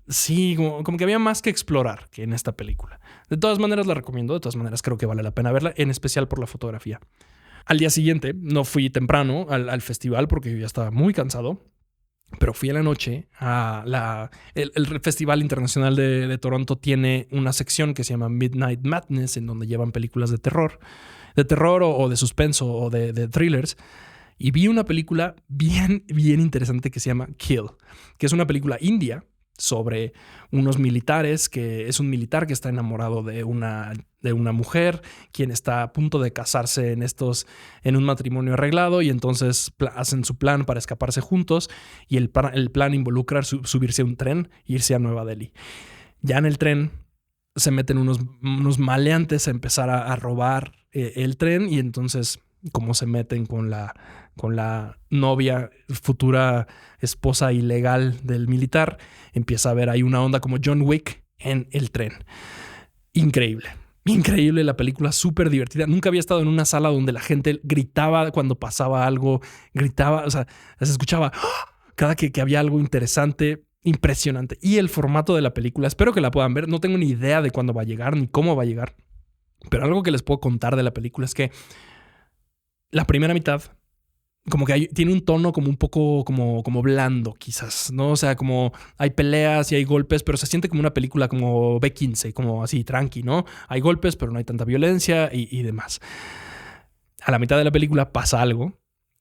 sí, como que había más que explorar que en esta película. De todas maneras la recomiendo, de todas maneras creo que vale la pena verla, en especial por la fotografía. Al día siguiente, no fui temprano al festival porque yo ya estaba muy cansado, pero fui a la noche a el Festival Internacional de Toronto tiene una sección que se llama Midnight Madness, en donde llevan películas de terror o de suspenso o de thrillers. Y vi una película bien interesante que se llama Kill, que es una película india sobre unos militares, que es un militar que está enamorado de una mujer, quien está a punto de casarse en un matrimonio arreglado, y entonces hacen su plan para escaparse juntos, y el plan involucra subirse a un tren e irse a Nueva Delhi. Ya en el tren se meten unos maleantes a empezar a robar el tren, y entonces cómo se meten con la novia, futura esposa ilegal del militar. Empieza a ver ahí una onda como John Wick en el tren. Increíble. Increíble la película, súper divertida. Nunca había estado en una sala donde la gente gritaba cuando pasaba algo, gritaba, o sea, se escuchaba cada que había algo interesante, impresionante. Y el formato de la película, espero que la puedan ver. No tengo ni idea de cuándo va a llegar ni cómo va a llegar, pero algo que les puedo contar de la película es que la primera mitad como que tiene un tono como un poco como blando, quizás, ¿no? O sea, como hay peleas y hay golpes, pero se siente como una película como B-15, como así, tranqui, ¿no? Hay golpes, pero no hay tanta violencia y demás. A la mitad de la película pasa algo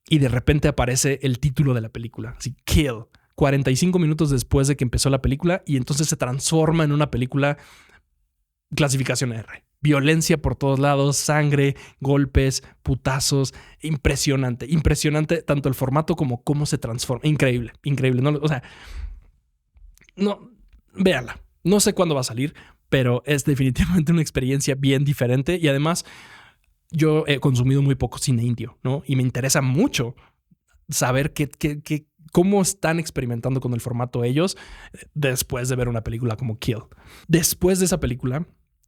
y de repente aparece el título de la película, así, Kill, 45 minutos después de que empezó la película, y entonces se transforma en una película clasificación R. Violencia por todos lados, sangre, golpes, putazos. Impresionante, impresionante tanto el formato como cómo se transforma. Increíble, increíble. No, o sea, no, véanla. No sé cuándo va a salir, pero es definitivamente una experiencia bien diferente. Y además, yo he consumido muy poco cine indio, ¿no? Y me interesa mucho saber cómo están experimentando con el formato ellos después de ver una película como Kill. Después de esa película,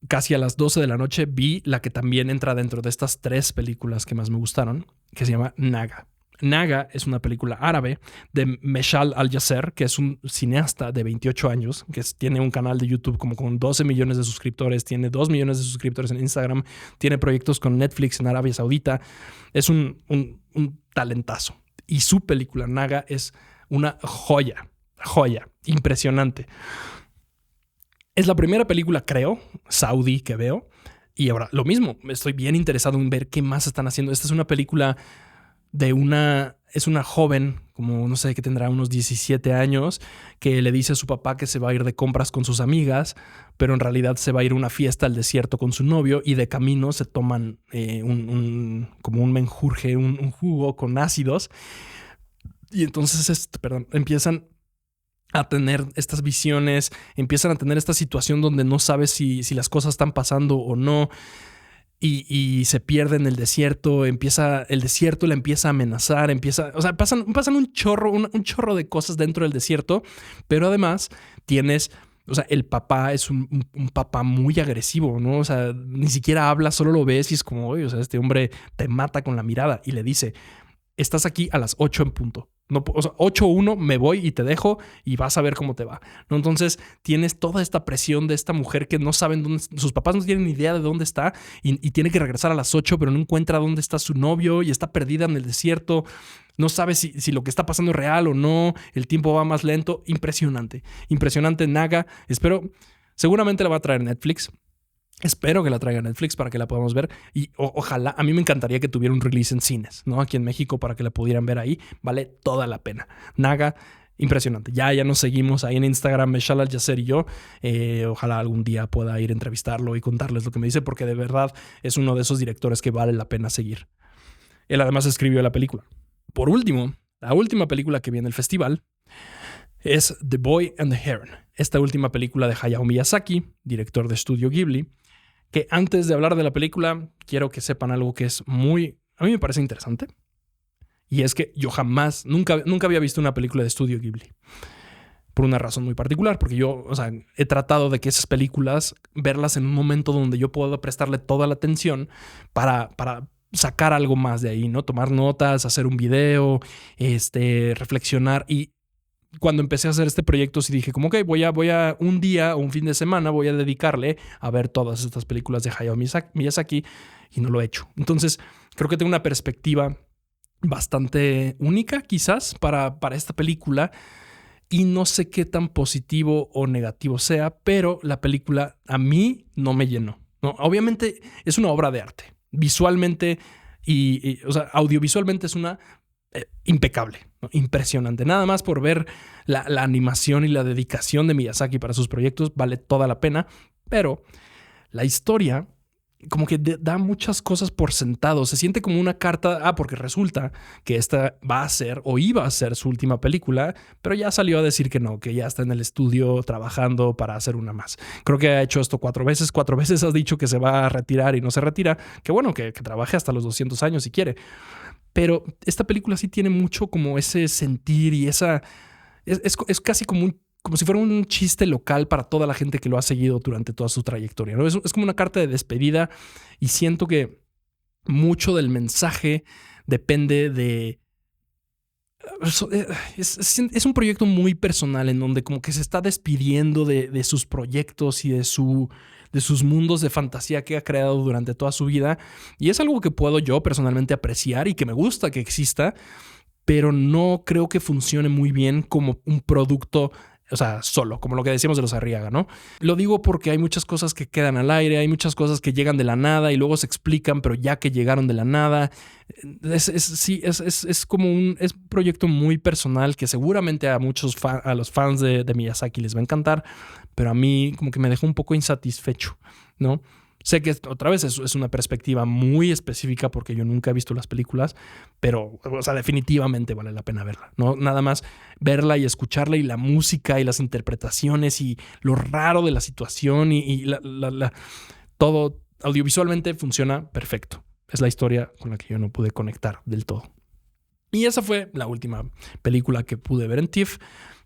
casi a las 12 de la noche, vi la que también entra dentro de estas 3 películas que más me gustaron, que se llama Naga. Naga es una película árabe de Meshal Al-Yasser, que es un cineasta de 28 años, que tiene un canal de YouTube como con 12 millones de suscriptores, tiene 2 millones de suscriptores en Instagram, tiene proyectos con Netflix en Arabia Saudita. Es un talentazo. Y su película Naga es una joya, impresionante. Es la primera película, creo, saudí que veo. Y ahora, lo mismo, estoy bien interesado en ver qué más están haciendo. Esta es una película es una joven, como no sé, que tendrá unos 17 años, que le dice a su papá que se va a ir de compras con sus amigas, pero en realidad se va a ir a una fiesta al desierto con su novio, y de camino se toman como un menjurje, un jugo con ácidos. Y entonces empiezan a tener estas visiones, empiezan a tener esta situación donde no sabes si las cosas están pasando o no, y se pierde en el desierto. El desierto la empieza a amenazar, o sea, pasan un chorro de cosas dentro del desierto, pero además tienes, o sea, el papá es un papá muy agresivo, ¿no? O sea, ni siquiera habla, solo lo ves y es como, oye, o sea, este hombre te mata con la mirada, y le dice: estás aquí a las 8 en punto. No, o sea, 8:1 me voy y te dejo y vas a ver cómo te va, ¿no? Entonces tienes toda esta presión de esta mujer que no saben dónde, sus papás no tienen ni idea de dónde está, y tiene que regresar a las 8, pero no encuentra dónde está su novio y está perdida en el desierto. No sabe si lo que está pasando es real o no. El tiempo va más lento. Impresionante, impresionante. Naga. Seguramente la va a traer Netflix. Espero que la traiga Netflix para que la podamos ver, y ojalá, a mí me encantaría que tuviera un release en cines, ¿no? Aquí en México, para que la pudieran ver ahí. Vale toda la pena. Naga, impresionante. Ya nos seguimos ahí en Instagram, Meshal Al-Yasser y yo. Ojalá algún día pueda ir a entrevistarlo y contarles lo que me dice, porque de verdad es uno de esos directores que vale la pena seguir. Él además escribió la película. Por último, la última película que viene el festival es The Boy and the Heron. Esta última película de Hayao Miyazaki, director de Estudio Ghibli, que antes de hablar de la película, quiero que sepan algo que es a mí me parece interesante. Y es que yo nunca había visto una película de Estudio Ghibli. Por una razón muy particular, porque yo, o sea, he tratado de que esas películas, verlas en un momento donde yo puedo prestarle toda la atención para sacar algo más de ahí, ¿no? Tomar notas, hacer un video, reflexionar. Y cuando empecé a hacer este proyecto, sí dije como, ok, voy a un día o un fin de semana voy a dedicarle a ver todas estas películas de Hayao Miyazaki, y no lo he hecho. Entonces, creo que tengo una perspectiva bastante única, quizás, para esta película, y no sé qué tan positivo o negativo sea, pero la película a mí no me llenó, ¿no? Obviamente es una obra de arte. Visualmente o sea, audiovisualmente es una impecable, ¿no? Impresionante. Nada más por ver la animación y la dedicación de Miyazaki para sus proyectos vale toda la pena, pero la historia como que da muchas cosas por sentado. Se siente como una carta. Porque resulta que esta va a ser o iba a ser su última película, pero ya salió a decir que no, que ya está en el estudio trabajando para hacer una más. Creo que ha hecho esto 4 veces. 4 veces has dicho que se va a retirar y no se retira. Que bueno, que trabaje hasta los 200 años si quiere. Pero esta película sí tiene mucho como ese sentir y esa... Es casi como si fuera un chiste local para toda la gente que lo ha seguido durante toda su trayectoria, ¿no? Es como una carta de despedida y siento que mucho del mensaje depende de... Es un proyecto muy personal en donde como que se está despidiendo de sus proyectos y de sus mundos de fantasía que ha creado durante toda su vida. Y es algo que puedo yo personalmente apreciar y que me gusta que exista, pero no creo que funcione muy bien como un producto, o sea, solo, como lo que decíamos de los Arriaga, ¿no? Lo digo porque hay muchas cosas que quedan al aire, hay muchas cosas que llegan de la nada y luego se explican, pero ya que llegaron de la nada. Es como un proyecto muy personal que seguramente a los fans de Miyazaki les va a encantar, pero a mí como que me dejó un poco insatisfecho, ¿no? Sé que otra vez es una perspectiva muy específica porque yo nunca he visto las películas, pero, o sea, definitivamente vale la pena verla, ¿no? Nada más verla y escucharla y la música y las interpretaciones y lo raro de la situación y todo audiovisualmente funciona perfecto. Es la historia con la que yo no pude conectar del todo. Y esa fue la última película que pude ver en TIFF.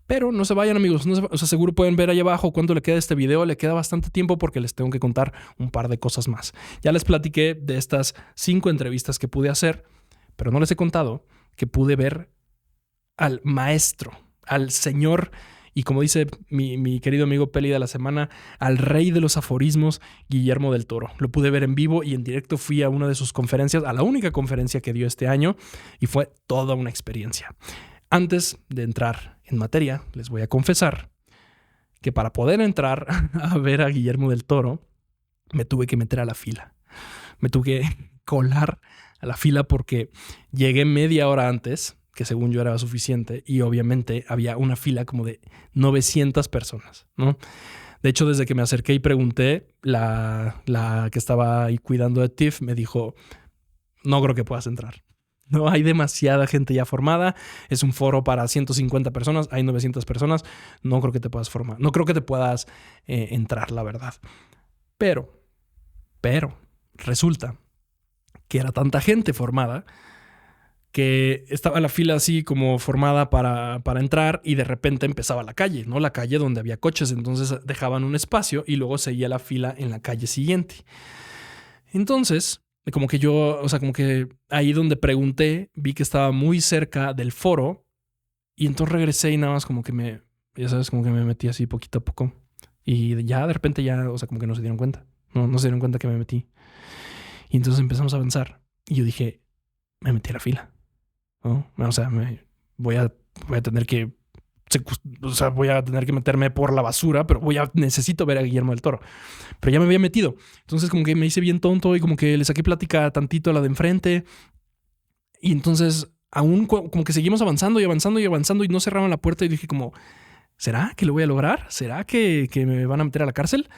Pero no se vayan, amigos. O sea, seguro pueden ver ahí abajo cuánto le queda a este video. Le queda bastante tiempo porque les tengo que contar un par de cosas más. Ya les platiqué de estas 5 entrevistas que pude hacer, pero no les he contado que pude ver al maestro, al señor, y como dice mi querido amigo Peli de la semana, al rey de los aforismos, Guillermo del Toro. Lo pude ver en vivo y en directo. Fui a una de sus conferencias, a la única conferencia que dio este año, y fue toda una experiencia. Antes de entrar en materia, les voy a confesar que para poder entrar a ver a Guillermo del Toro, me tuve que meter a la fila. Me tuve que colar a la fila porque llegué media hora antes, que según yo era suficiente, y obviamente había una fila como de 900 personas, ¿no? De hecho, desde que me acerqué y pregunté, la que estaba ahí cuidando de TIFF me dijo, no creo que puedas entrar. No, hay demasiada gente ya formada. Es un foro para 150 personas. Hay 900 personas. No creo que te puedas formar. No creo que te puedas entrar, la verdad. Pero resulta que era tanta gente formada que estaba la fila así como formada para entrar y de repente empezaba la calle, ¿no? La calle donde había coches. Entonces dejaban un espacio y luego seguía la fila en la calle siguiente. Entonces, como que yo, o sea, como que ahí donde pregunté, vi que estaba muy cerca del foro y entonces regresé y nada más como que ya sabes, como que me metí así poquito a poco. Y ya de repente ya, o sea, como que no se dieron cuenta. No se dieron cuenta que me metí. Y entonces empezamos a avanzar. Y yo dije, me metí a la fila, ¿no? O sea, voy a tener que... O sea, voy a tener que meterme por la basura, pero necesito ver a Guillermo del Toro. Pero ya me había metido. Entonces como que me hice bien tonto y como que le saqué plática tantito a la de enfrente. Y entonces aún como que seguimos avanzando y avanzando y avanzando y no cerraron la puerta y dije como, ¿será que lo voy a lograr? ¿Será que me van a meter a la cárcel?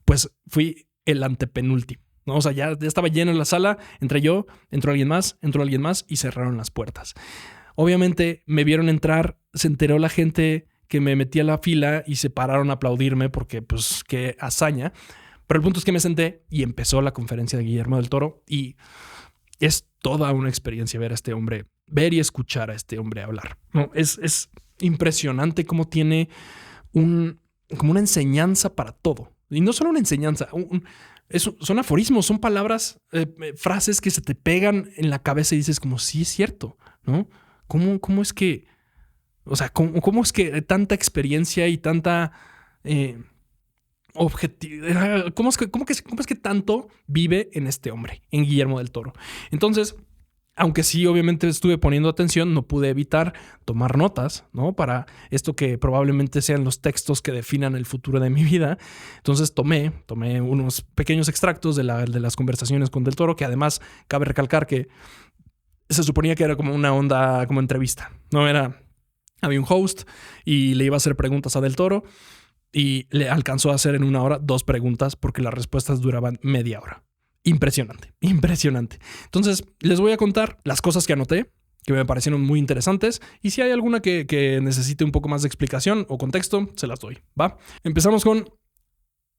Pues fui el antepenúltimo, ¿no? O sea, ya estaba lleno la sala. Entró alguien más y cerraron las puertas. Obviamente me vieron entrar, se enteró la gente que me metí a la fila y se pararon a aplaudirme porque, pues, qué hazaña. Pero el punto es que me senté y empezó la conferencia de Guillermo del Toro y es toda una experiencia ver a este hombre, ver y escuchar a este hombre hablar, ¿no? Es impresionante cómo tiene como una enseñanza para todo. Y no solo una enseñanza, son aforismos, son palabras, frases que se te pegan en la cabeza y dices como, sí, es cierto, ¿no? ¿Cómo es que, o sea, cómo es que tanta experiencia y tanta objetividad, cómo es que tanto vive en este hombre, en Guillermo del Toro? Entonces, aunque sí, obviamente estuve poniendo atención, no pude evitar tomar notas, ¿no? Para esto que probablemente sean los textos que definan el futuro de mi vida. Entonces tomé unos pequeños extractos de las conversaciones con Del Toro, que además cabe recalcar que se suponía que era como una onda, como entrevista, ¿no? Había un host y le iba a hacer preguntas a Del Toro y le alcanzó a hacer en 1 hora 2 preguntas porque las respuestas duraban media hora. impresionante, impresionante. Entonces, les voy a contar las cosas que anoté, que me parecieron muy interesantes, y si hay alguna que necesite un poco más de explicación o contexto, se las doy, ¿va? Empezamos con: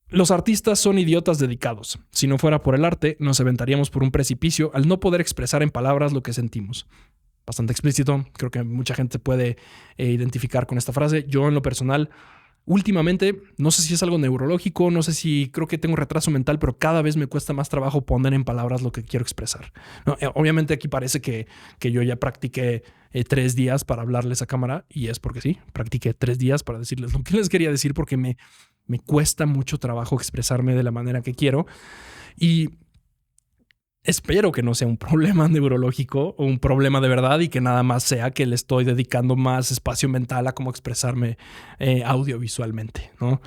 los artistas son idiotas dedicados. Si no fuera por el arte, nos aventaríamos por un precipicio al no poder expresar en palabras lo que sentimos. Bastante explícito, creo que mucha gente puede identificar con esta frase. Yo, en lo personal, últimamente, no sé si es algo neurológico, no sé si creo que tengo retraso mental, pero cada vez me cuesta más trabajo poner en palabras lo que quiero expresar, ¿no? Obviamente aquí parece que yo ya practiqué 3 días para hablarles a cámara, y es porque sí, practiqué 3 días para decirles lo que les quería decir, porque me cuesta mucho trabajo expresarme de la manera que quiero, y espero que no sea un problema neurológico o un problema de verdad, y que nada más sea que le estoy dedicando más espacio mental a cómo expresarme audiovisualmente, ¿no?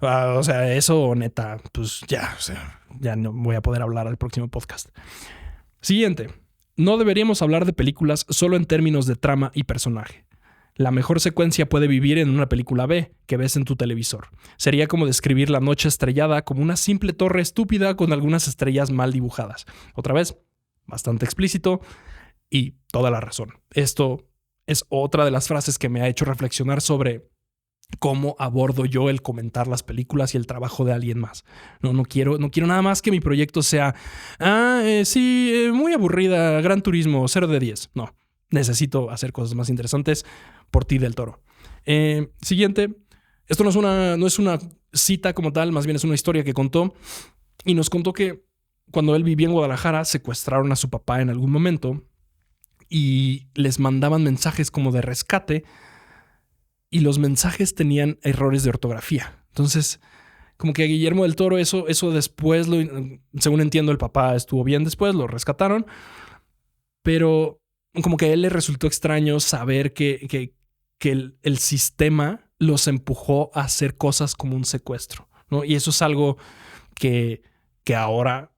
O sea, eso neta, pues ya, o sea, ya no voy a poder hablar al próximo podcast. Siguiente: no deberíamos hablar de películas solo en términos de trama y personaje. La mejor secuencia puede vivir en una película B que ves en tu televisor. Sería como describir la noche estrellada como una simple torre estúpida con algunas estrellas mal dibujadas. Otra vez, bastante explícito y toda la razón. Esto es otra de las frases que me ha hecho reflexionar sobre cómo abordo yo el comentar las películas y el trabajo de alguien más. No quiero nada más que mi proyecto sea muy aburrida, Gran Turismo, 0 de 10. No. Necesito hacer cosas más interesantes por ti, Del Toro. Siguiente. Esto no es una cita como tal, más bien es una historia que contó. Y nos contó que cuando él vivía en Guadalajara, secuestraron a su papá en algún momento y les mandaban mensajes como de rescate, y los mensajes tenían errores de ortografía. Entonces, como que a Guillermo del Toro eso después, según entiendo, el papá estuvo bien después, lo rescataron, pero como que a él le resultó extraño saber que el sistema los empujó a hacer cosas como un secuestro, ¿no? Y eso es algo que ahora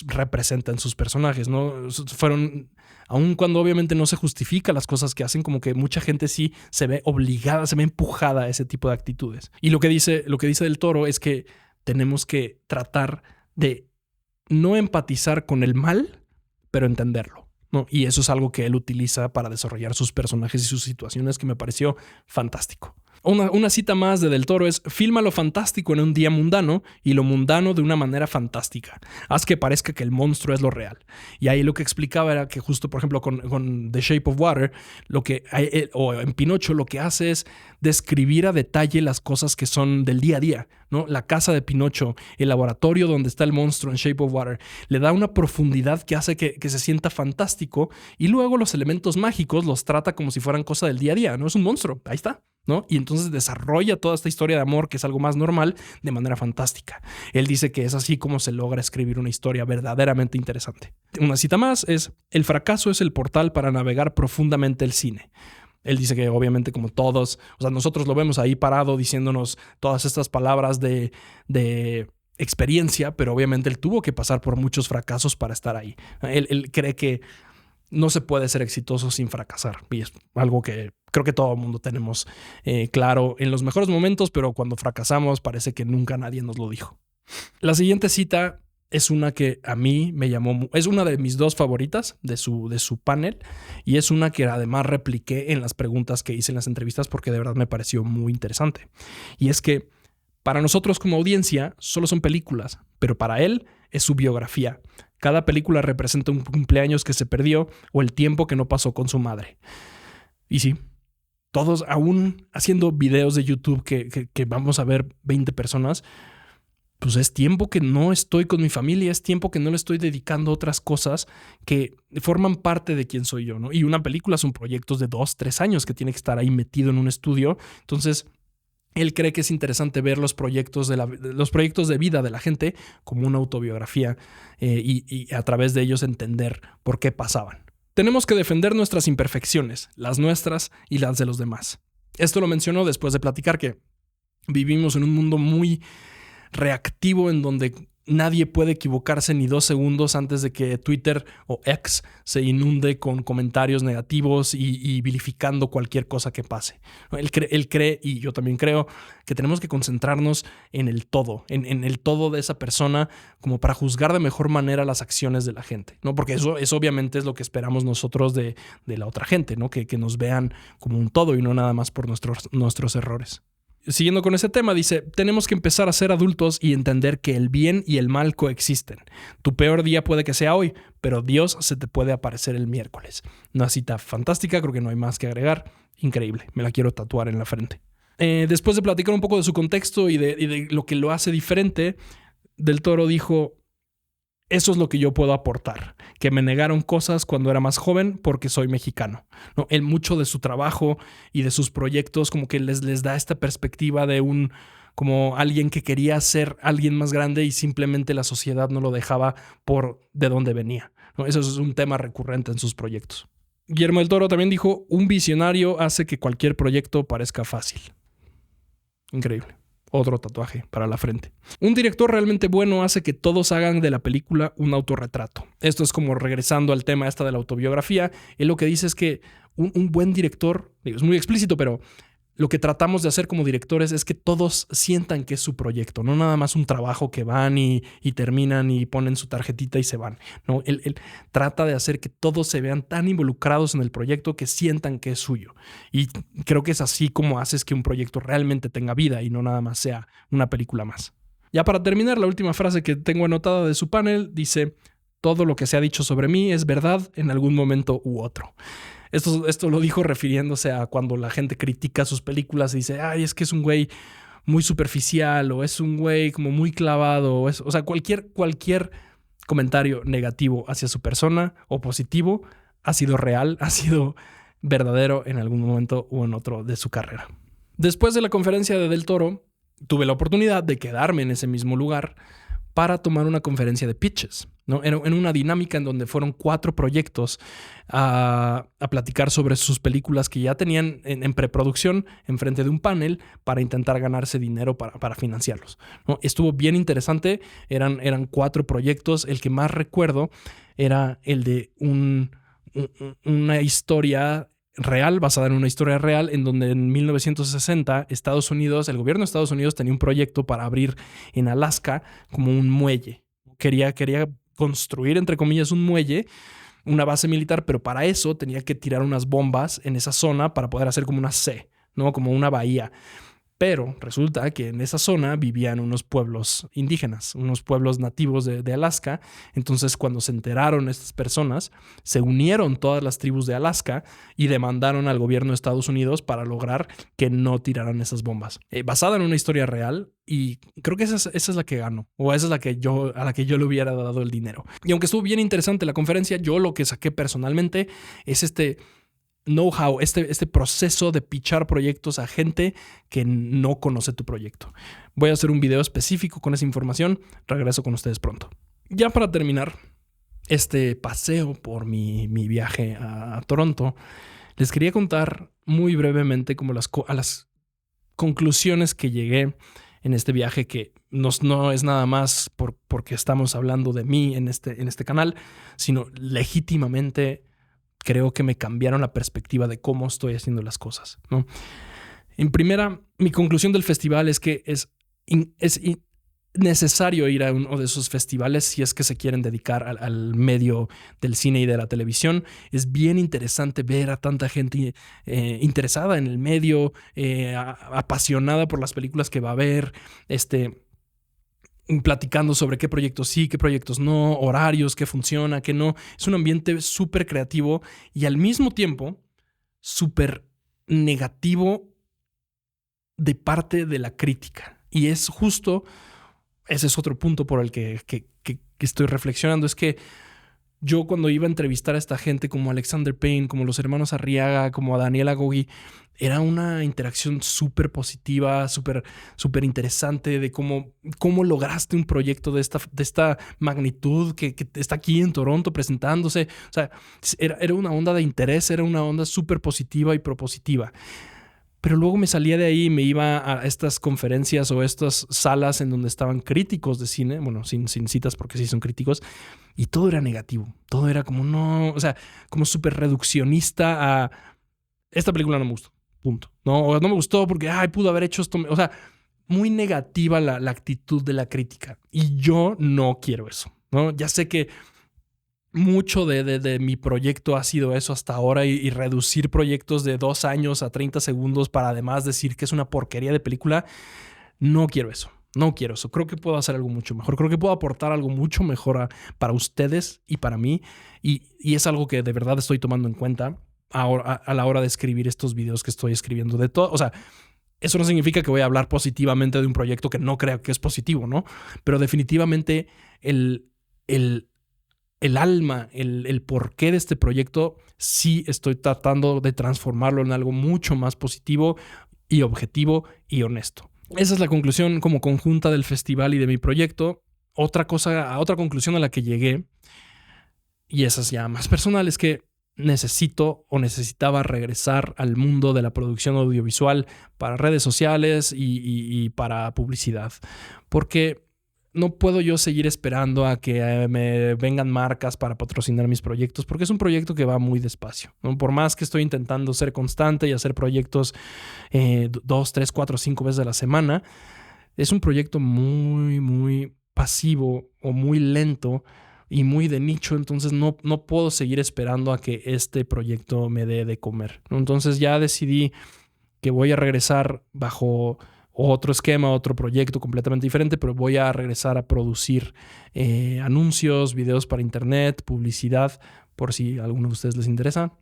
representan sus personajes, ¿no? Fueron, aun cuando obviamente no se justifica las cosas que hacen, como que mucha gente sí se ve obligada, se ve empujada a ese tipo de actitudes. Y lo que dice Del Toro es que tenemos que tratar de no empatizar con el mal, pero entenderlo, ¿no? Y eso es algo que él utiliza para desarrollar sus personajes y sus situaciones, que me pareció fantástico. Una cita más de Del Toro es: filma lo fantástico en un día mundano y lo mundano de una manera fantástica. Haz que parezca que el monstruo es lo real. Y ahí lo que explicaba era que justo, por ejemplo, con The Shape of Water, o en Pinocho, lo que hace es describir a detalle las cosas que son del día a día, ¿no? La casa de Pinocho, el laboratorio donde está el monstruo en Shape of Water, le da una profundidad que hace que se sienta fantástico, y luego los elementos mágicos los trata como si fueran cosa del día a día, ¿no? Es un monstruo, ahí está, ¿no? Y entonces desarrolla toda esta historia de amor, que es algo más normal, de manera fantástica. Él dice que es así como se logra escribir una historia verdaderamente interesante. Una cita más es: el fracaso es el portal para navegar profundamente el cine. Él dice que obviamente, como todos, o sea, nosotros lo vemos ahí parado diciéndonos todas estas palabras de experiencia, pero obviamente él tuvo que pasar por muchos fracasos para estar ahí. Él cree que no se puede ser exitoso sin fracasar, y es algo que creo que todo el mundo tenemos claro en los mejores momentos, pero cuando fracasamos parece que nunca nadie nos lo dijo. La siguiente cita es una que a mí me llamó, es una de mis 2 favoritas de su panel, y es una que además repliqué en las preguntas que hice en las entrevistas, porque de verdad me pareció muy interesante. Y es que para nosotros como audiencia solo son películas, pero para él es su biografía. Cada película representa un cumpleaños que se perdió o el tiempo que no pasó con su madre. Y sí, todos, aún haciendo videos de YouTube que vamos a ver 20 personas, pues es tiempo que no estoy con mi familia, es tiempo que no le estoy dedicando a otras cosas que forman parte de quién soy yo, ¿no? Y una película son proyectos de 2, 3 años que tiene que estar ahí metido en un estudio. Entonces, él cree que es interesante ver los proyectos de vida de la gente como una autobiografía, y a través de ellos entender por qué pasaban. Tenemos que defender nuestras imperfecciones, las nuestras y las de los demás. Esto lo mencionó después de platicar que vivimos en un mundo muy reactivo, en donde nadie puede equivocarse ni 2 segundos antes de que Twitter o X se inunde con comentarios negativos y vilificando cualquier cosa que pase. Él cree, y yo también creo, que tenemos que concentrarnos en el todo, en el todo de esa persona, como para juzgar de mejor manera las acciones de la gente, ¿no? Porque eso obviamente es lo que esperamos nosotros de la otra gente, ¿no? Que nos vean como un todo y no nada más por nuestros errores. Siguiendo con ese tema, dice, tenemos que empezar a ser adultos y entender que el bien y el mal coexisten. Tu peor día puede que sea hoy, pero Dios se te puede aparecer el miércoles. Una cita fantástica, creo que no hay más que agregar. Increíble, me la quiero tatuar en la frente. Después de platicar un poco de su contexto y de lo que lo hace diferente, Del Toro dijo, eso es lo que yo puedo aportar, que me negaron cosas cuando era más joven porque soy mexicano, ¿no? Él mucho de su trabajo y de sus proyectos como que les da esta perspectiva de como alguien que quería ser alguien más grande y simplemente la sociedad no lo dejaba por de dónde venía, ¿no? Eso es un tema recurrente en sus proyectos. Guillermo del Toro también dijo, un visionario hace que cualquier proyecto parezca fácil. Increíble. Otro tatuaje para la frente. Un director realmente bueno hace que todos hagan de la película un autorretrato. Esto es como regresando al tema de la autobiografía. Él lo que dice es que un buen director, es muy explícito, pero lo que tratamos de hacer como directores es que todos sientan que es su proyecto, no nada más un trabajo que van y terminan y ponen su tarjetita y se van. No, él trata de hacer que todos se vean tan involucrados en el proyecto que sientan que es suyo. Y creo que es así como haces que un proyecto realmente tenga vida y no nada más sea una película más. Ya para terminar, la última frase que tengo anotada de su panel dice, todo lo que se ha dicho sobre mí es verdad en algún momento u otro. Esto lo dijo refiriéndose a cuando la gente critica sus películas y dice, ay, es que es un güey muy superficial o es un güey como muy clavado. O sea, cualquier comentario negativo hacia su persona o positivo ha sido real, ha sido verdadero en algún momento u en otro de su carrera. Después de la conferencia de Del Toro, tuve la oportunidad de quedarme en ese mismo lugar para tomar una conferencia de pitches, ¿no? En una dinámica en donde fueron 4 proyectos a platicar sobre sus películas que ya tenían en preproducción enfrente de un panel para intentar ganarse dinero para financiarlos, ¿no? Estuvo bien interesante, eran 4 proyectos. El que más recuerdo era el de una historia real, basada en una historia real, en donde en 1960 el gobierno de Estados Unidos tenía un proyecto para abrir en Alaska como un muelle. Quería construir, entre comillas, un muelle, una base militar, pero para eso tenía que tirar unas bombas en esa zona para poder hacer como una C, ¿no? Como una bahía. Pero resulta que en esa zona vivían unos pueblos indígenas, unos pueblos nativos de Alaska. Entonces, cuando se enteraron estas personas, se unieron todas las tribus de Alaska y demandaron al gobierno de Estados Unidos para lograr que no tiraran esas bombas. Basada en una historia real, y creo que esa es la que ganó, o esa es a la que yo le hubiera dado el dinero. Y aunque estuvo bien interesante la conferencia, yo lo que saqué personalmente es know-how, este proceso de pitchar proyectos a gente que no conoce tu proyecto. Voy a hacer un video específico con esa información. Regreso con ustedes pronto. Ya para terminar este paseo por mi viaje a Toronto, les quería contar muy brevemente como a las conclusiones que llegué en este viaje, que no es nada más porque estamos hablando de mí en este canal, sino legítimamente creo que me cambiaron la perspectiva de cómo estoy haciendo las cosas, ¿no? En primera, mi conclusión del festival es que es necesario ir a uno de esos festivales si es que se quieren dedicar al medio del cine y de la televisión. Es bien interesante ver a tanta gente interesada en el medio, apasionada por las películas que va a ver, platicando sobre qué proyectos sí, qué proyectos no, horarios, qué funciona, qué no. Es un ambiente súper creativo y al mismo tiempo súper negativo de parte de la crítica. Y es justo, ese es otro punto por el que estoy reflexionando, es que yo cuando iba a entrevistar a esta gente como Alexander Payne, como los hermanos Arriaga, como a Daniela Gogi, era una interacción súper positiva, súper interesante de cómo lograste un proyecto de esta magnitud que está aquí en Toronto presentándose. O sea, era una onda de interés, era una onda súper positiva y propositiva. Pero luego me salía de ahí y me iba a estas conferencias o estas salas en donde estaban críticos de cine, bueno, sin citas porque sí son críticos, y todo era negativo. Todo era como no, o sea, como súper reduccionista a esta película no me gustó, punto. No, o no me gustó porque, pudo haber hecho esto. O sea, muy negativa la actitud de la crítica. Y yo no quiero eso, ¿no? Ya sé que mucho de mi proyecto ha sido eso hasta ahora y reducir proyectos de 2 años a 30 segundos para además decir que es una porquería de película. No quiero eso. No quiero eso. Creo que puedo hacer algo mucho mejor. Creo que puedo aportar algo mucho mejor para ustedes y para mí. Y es algo que de verdad estoy tomando en cuenta ahora, a la hora de escribir estos videos que estoy escribiendo. De todo, o sea, eso no significa que voy a hablar positivamente de un proyecto que no creo que es positivo, ¿no? Pero definitivamente el alma, el porqué de este proyecto, sí estoy tratando de transformarlo en algo mucho más positivo y objetivo y honesto. Esa es la conclusión como conjunta del festival y de mi proyecto. Otra conclusión a la que llegué, y esa es ya más personal, es que necesitaba regresar al mundo de la producción audiovisual para redes sociales y para publicidad. Porque no puedo yo seguir esperando a que me vengan marcas para patrocinar mis proyectos, porque es un proyecto que va muy despacio, ¿no? Por más que estoy intentando ser constante y hacer proyectos 2, 3, 4, 5 veces a la semana, es un proyecto muy, muy pasivo o muy lento y muy de nicho, entonces no puedo seguir esperando a que este proyecto me dé de comer, ¿no? Entonces ya decidí que voy a regresar bajo otro esquema, otro proyecto completamente diferente, pero voy a regresar a producir anuncios, videos para internet, publicidad, por si a alguno de ustedes les interesa.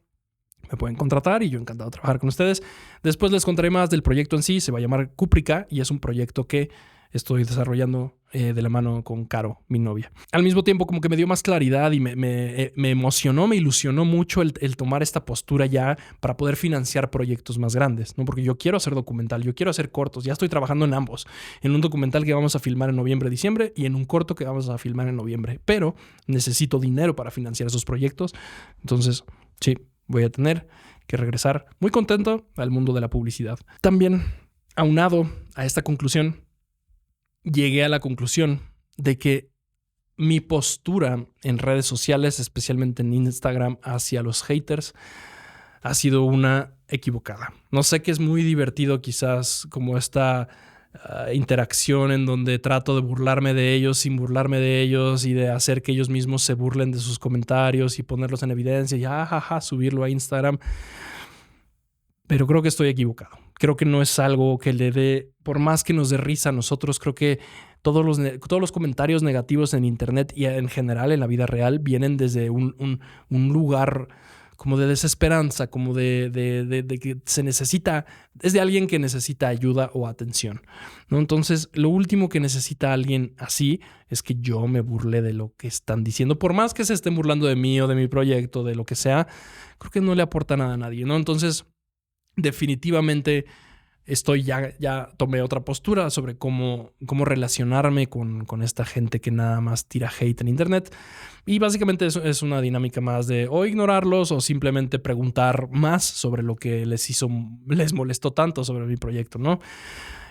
Me pueden contratar y yo encantado de trabajar con ustedes. Después les contaré más del proyecto en sí. Se va a llamar Cúprica y es un proyecto que estoy desarrollando de la mano con Caro, mi novia. Al mismo tiempo como que me dio más claridad y me emocionó, me ilusionó mucho el tomar esta postura ya para poder financiar proyectos más grandes, ¿no? Porque yo quiero hacer documental, yo quiero hacer cortos, ya estoy trabajando en ambos, en un documental que vamos a filmar en noviembre, diciembre y en un corto que vamos a filmar en noviembre, pero necesito dinero para financiar esos proyectos, entonces sí, voy a tener que regresar muy contento al mundo de la publicidad. También, aunado a esta conclusión, llegué a la conclusión de que mi postura en redes sociales, especialmente en Instagram, hacia los haters, ha sido una equivocada. No sé, que es muy divertido quizás como esta interacción en donde trato de burlarme de ellos sin burlarme de ellos y de hacer que ellos mismos se burlen de sus comentarios y ponerlos en evidencia y subirlo a Instagram. Pero creo que estoy equivocado. Creo que no es algo que le dé, por más que nos dé risa a nosotros, creo que todos los comentarios negativos en internet y en general en la vida real vienen desde un lugar como de desesperanza, como de que se necesita, es de alguien que necesita ayuda o atención, ¿no? Entonces, lo último que necesita alguien así es que yo me burle de lo que están diciendo. Por más que se estén burlando de mí o de mi proyecto, de lo que sea, creo que no le aporta nada a nadie, ¿no? Entonces, definitivamente ya tomé otra postura sobre cómo relacionarme con esta gente que nada más tira hate en internet. Y básicamente es una dinámica más de o ignorarlos o simplemente preguntar más sobre lo que les molestó tanto sobre mi proyecto, ¿no?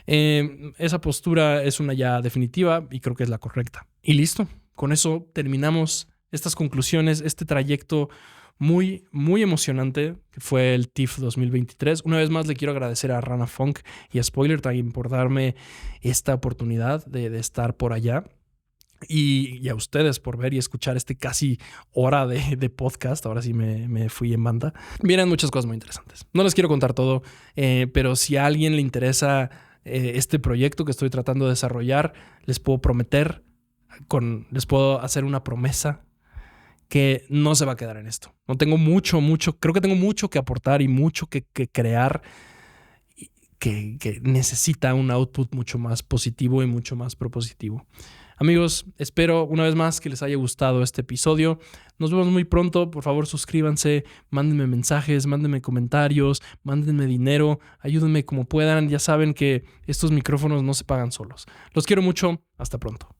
Esa postura es una ya definitiva y creo que es la correcta. Y listo. Con eso terminamos estas conclusiones, este trayecto muy, muy emocionante que fue el TIFF 2023. Una vez más le quiero agradecer a Rana Funk y a Spoiler Time por darme esta oportunidad de estar por allá. Y a ustedes por ver y escuchar este casi hora de podcast. Ahora sí me fui en banda. Vienen muchas cosas muy interesantes. No les quiero contar todo, pero si a alguien le interesa este proyecto que estoy tratando de desarrollar, les puedo les puedo hacer una promesa que no se va a quedar en esto. No tengo creo que tengo mucho que aportar y mucho que crear que necesita un output mucho más positivo y mucho más propositivo. Amigos, espero una vez más que les haya gustado este episodio. Nos vemos muy pronto. Por favor, suscríbanse, mándenme mensajes, mándenme comentarios, mándenme dinero, ayúdenme como puedan. Ya saben que estos micrófonos no se pagan solos. Los quiero mucho. Hasta pronto.